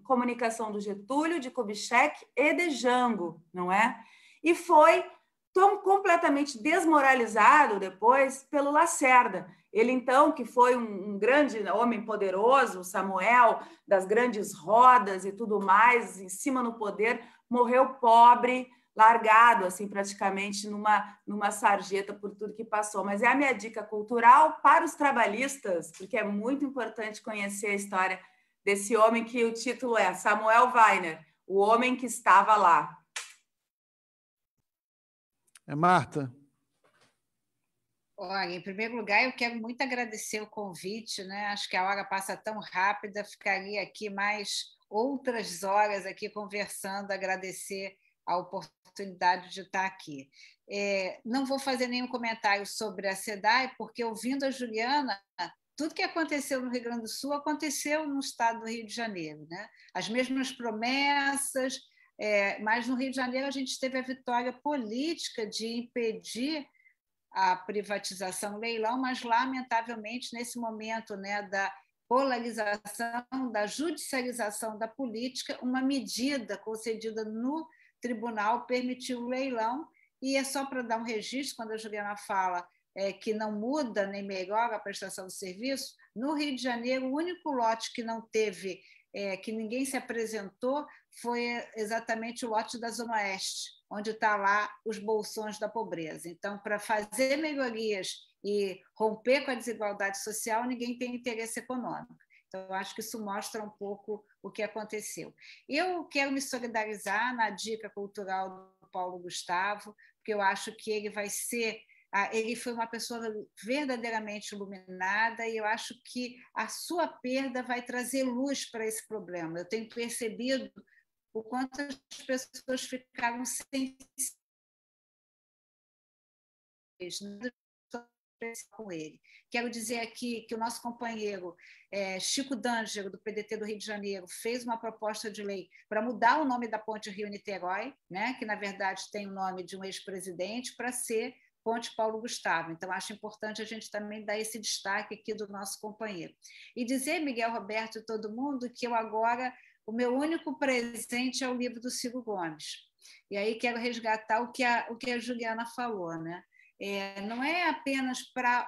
comunicação do Getúlio, de Kubitschek e de Jango, não é? E foi tão completamente desmoralizado depois pelo Lacerda. Ele, então, que foi um grande homem poderoso, Samuel, das grandes rodas e tudo mais, em cima no poder, morreu pobre, largado, assim, praticamente numa sarjeta por tudo que passou. Mas é a minha dica cultural para os trabalhistas, porque é muito importante conhecer a história desse homem, que o título é Samuel Weiner, o homem que estava lá. Marta? Olha, em primeiro lugar, eu quero muito agradecer o convite, né? Acho que a hora passa tão rápida, ficaria aqui mais outras horas aqui conversando, agradecer a oportunidade de estar aqui. Não vou fazer nenhum comentário sobre a SEDAI, porque, ouvindo a Juliana, tudo que aconteceu no Rio Grande do Sul aconteceu no estado do Rio de Janeiro, né? As mesmas promessas, mas no Rio de Janeiro a gente teve a vitória política de impedir a privatização, o leilão, mas, lamentavelmente, nesse momento, né, da polarização, da judicialização da política, uma medida concedida no tribunal permitiu o leilão, e é só para dar um registro, quando a Juliana fala que não muda nem melhora a prestação do serviço, no Rio de Janeiro, o único lote que não teve, que ninguém se apresentou, foi exatamente o lote da Zona Oeste, onde está lá os bolsões da pobreza. Então, para fazer melhorias e romper com a desigualdade social, ninguém tem interesse econômico. Então, acho que isso mostra um pouco o que aconteceu. Eu quero me solidarizar na dica cultural do Paulo Gustavo, porque eu acho que ele vai ser... Ele foi uma pessoa verdadeiramente iluminada, e eu acho que a sua perda vai trazer luz para esse problema. Eu tenho percebido o quanto as pessoas ficaram sensíveis com ele. Quero dizer aqui que o nosso companheiro Chico D'Angelo, do PDT do Rio de Janeiro, fez uma proposta de lei para mudar o nome da ponte Rio-Niterói, né, que, na verdade, tem o nome de um ex-presidente, para ser Ponte Paulo Gustavo. Então, acho importante a gente também dar esse destaque aqui do nosso companheiro. E dizer, Miguel, Roberto e todo mundo, que eu agora, o meu único presente é o livro do Ciro Gomes. E aí quero resgatar o que a Juliana falou, né? Não é apenas para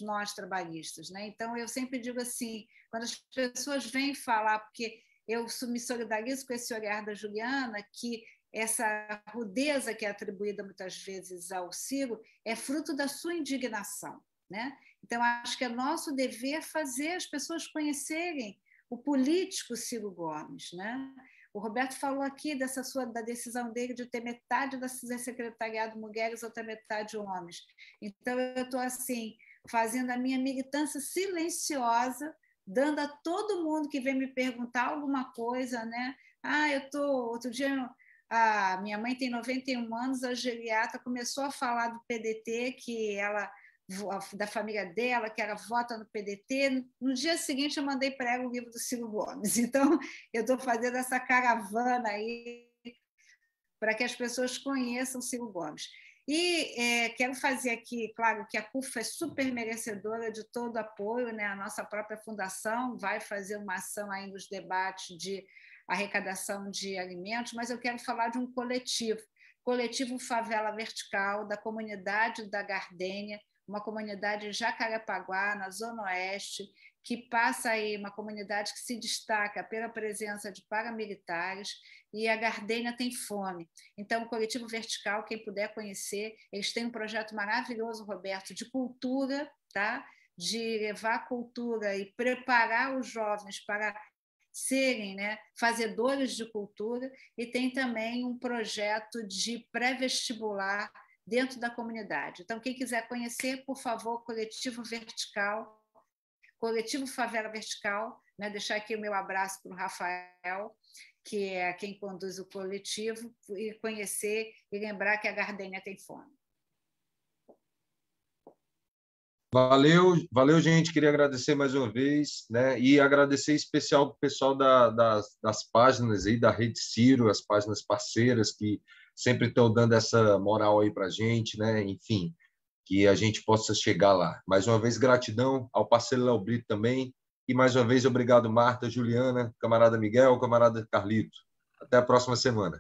nós trabalhistas, né? Então, eu sempre digo assim, quando as pessoas vêm falar, porque eu me solidarizo com esse olhar da Juliana, que essa rudeza que é atribuída muitas vezes ao Ciro é fruto da sua indignação, né? Então, acho que é nosso dever fazer as pessoas conhecerem o político Ciro Gomes, né? O Roberto falou aqui da decisão dele de ter metade da secretariado mulheres, outra metade homens. Então, eu estou assim, fazendo a minha militância silenciosa, dando a todo mundo que vem me perguntar alguma coisa, né? Outro dia, a minha mãe tem 91 anos, a geriatra começou a falar do PDT, que ela, da família dela, que ela vota no PDT. No dia seguinte, eu mandei para ela o livro do Ciro Gomes. Então, eu estou fazendo essa caravana aí para que as pessoas conheçam o Ciro Gomes. E quero fazer aqui, claro, que a CUFA é super merecedora de todo apoio, né? A nossa própria fundação vai fazer uma ação aí nos debates de arrecadação de alimentos, mas eu quero falar de um coletivo Favela Vertical, da comunidade da Gardênia, uma comunidade em Jacarepaguá, na Zona Oeste, que passa aí, uma comunidade que se destaca pela presença de paramilitares, e a Gardênia tem fome. Então, o Coletivo Vertical, quem puder conhecer, eles têm um projeto maravilhoso, Roberto, de cultura, tá? De levar cultura e preparar os jovens para serem, né, fazedores de cultura, e tem também um projeto de pré-vestibular dentro da comunidade. Então, quem quiser conhecer, por favor, Coletivo Vertical, Coletivo Favela Vertical, né? Deixar aqui o meu abraço para o Rafael, que é quem conduz o coletivo, e conhecer e lembrar que a Gardênia tem fome. Valeu, gente. Queria agradecer mais uma vez, né? E agradecer em especial para o pessoal das páginas aí da Rede Ciro, as páginas parceiras que sempre estão dando essa moral aí para a gente, né? Enfim, que a gente possa chegar lá. Mais uma vez, gratidão ao parceiro Léo Brito também. E mais uma vez, obrigado, Marta, Juliana, camarada Miguel, camarada Carlito. Até a próxima semana.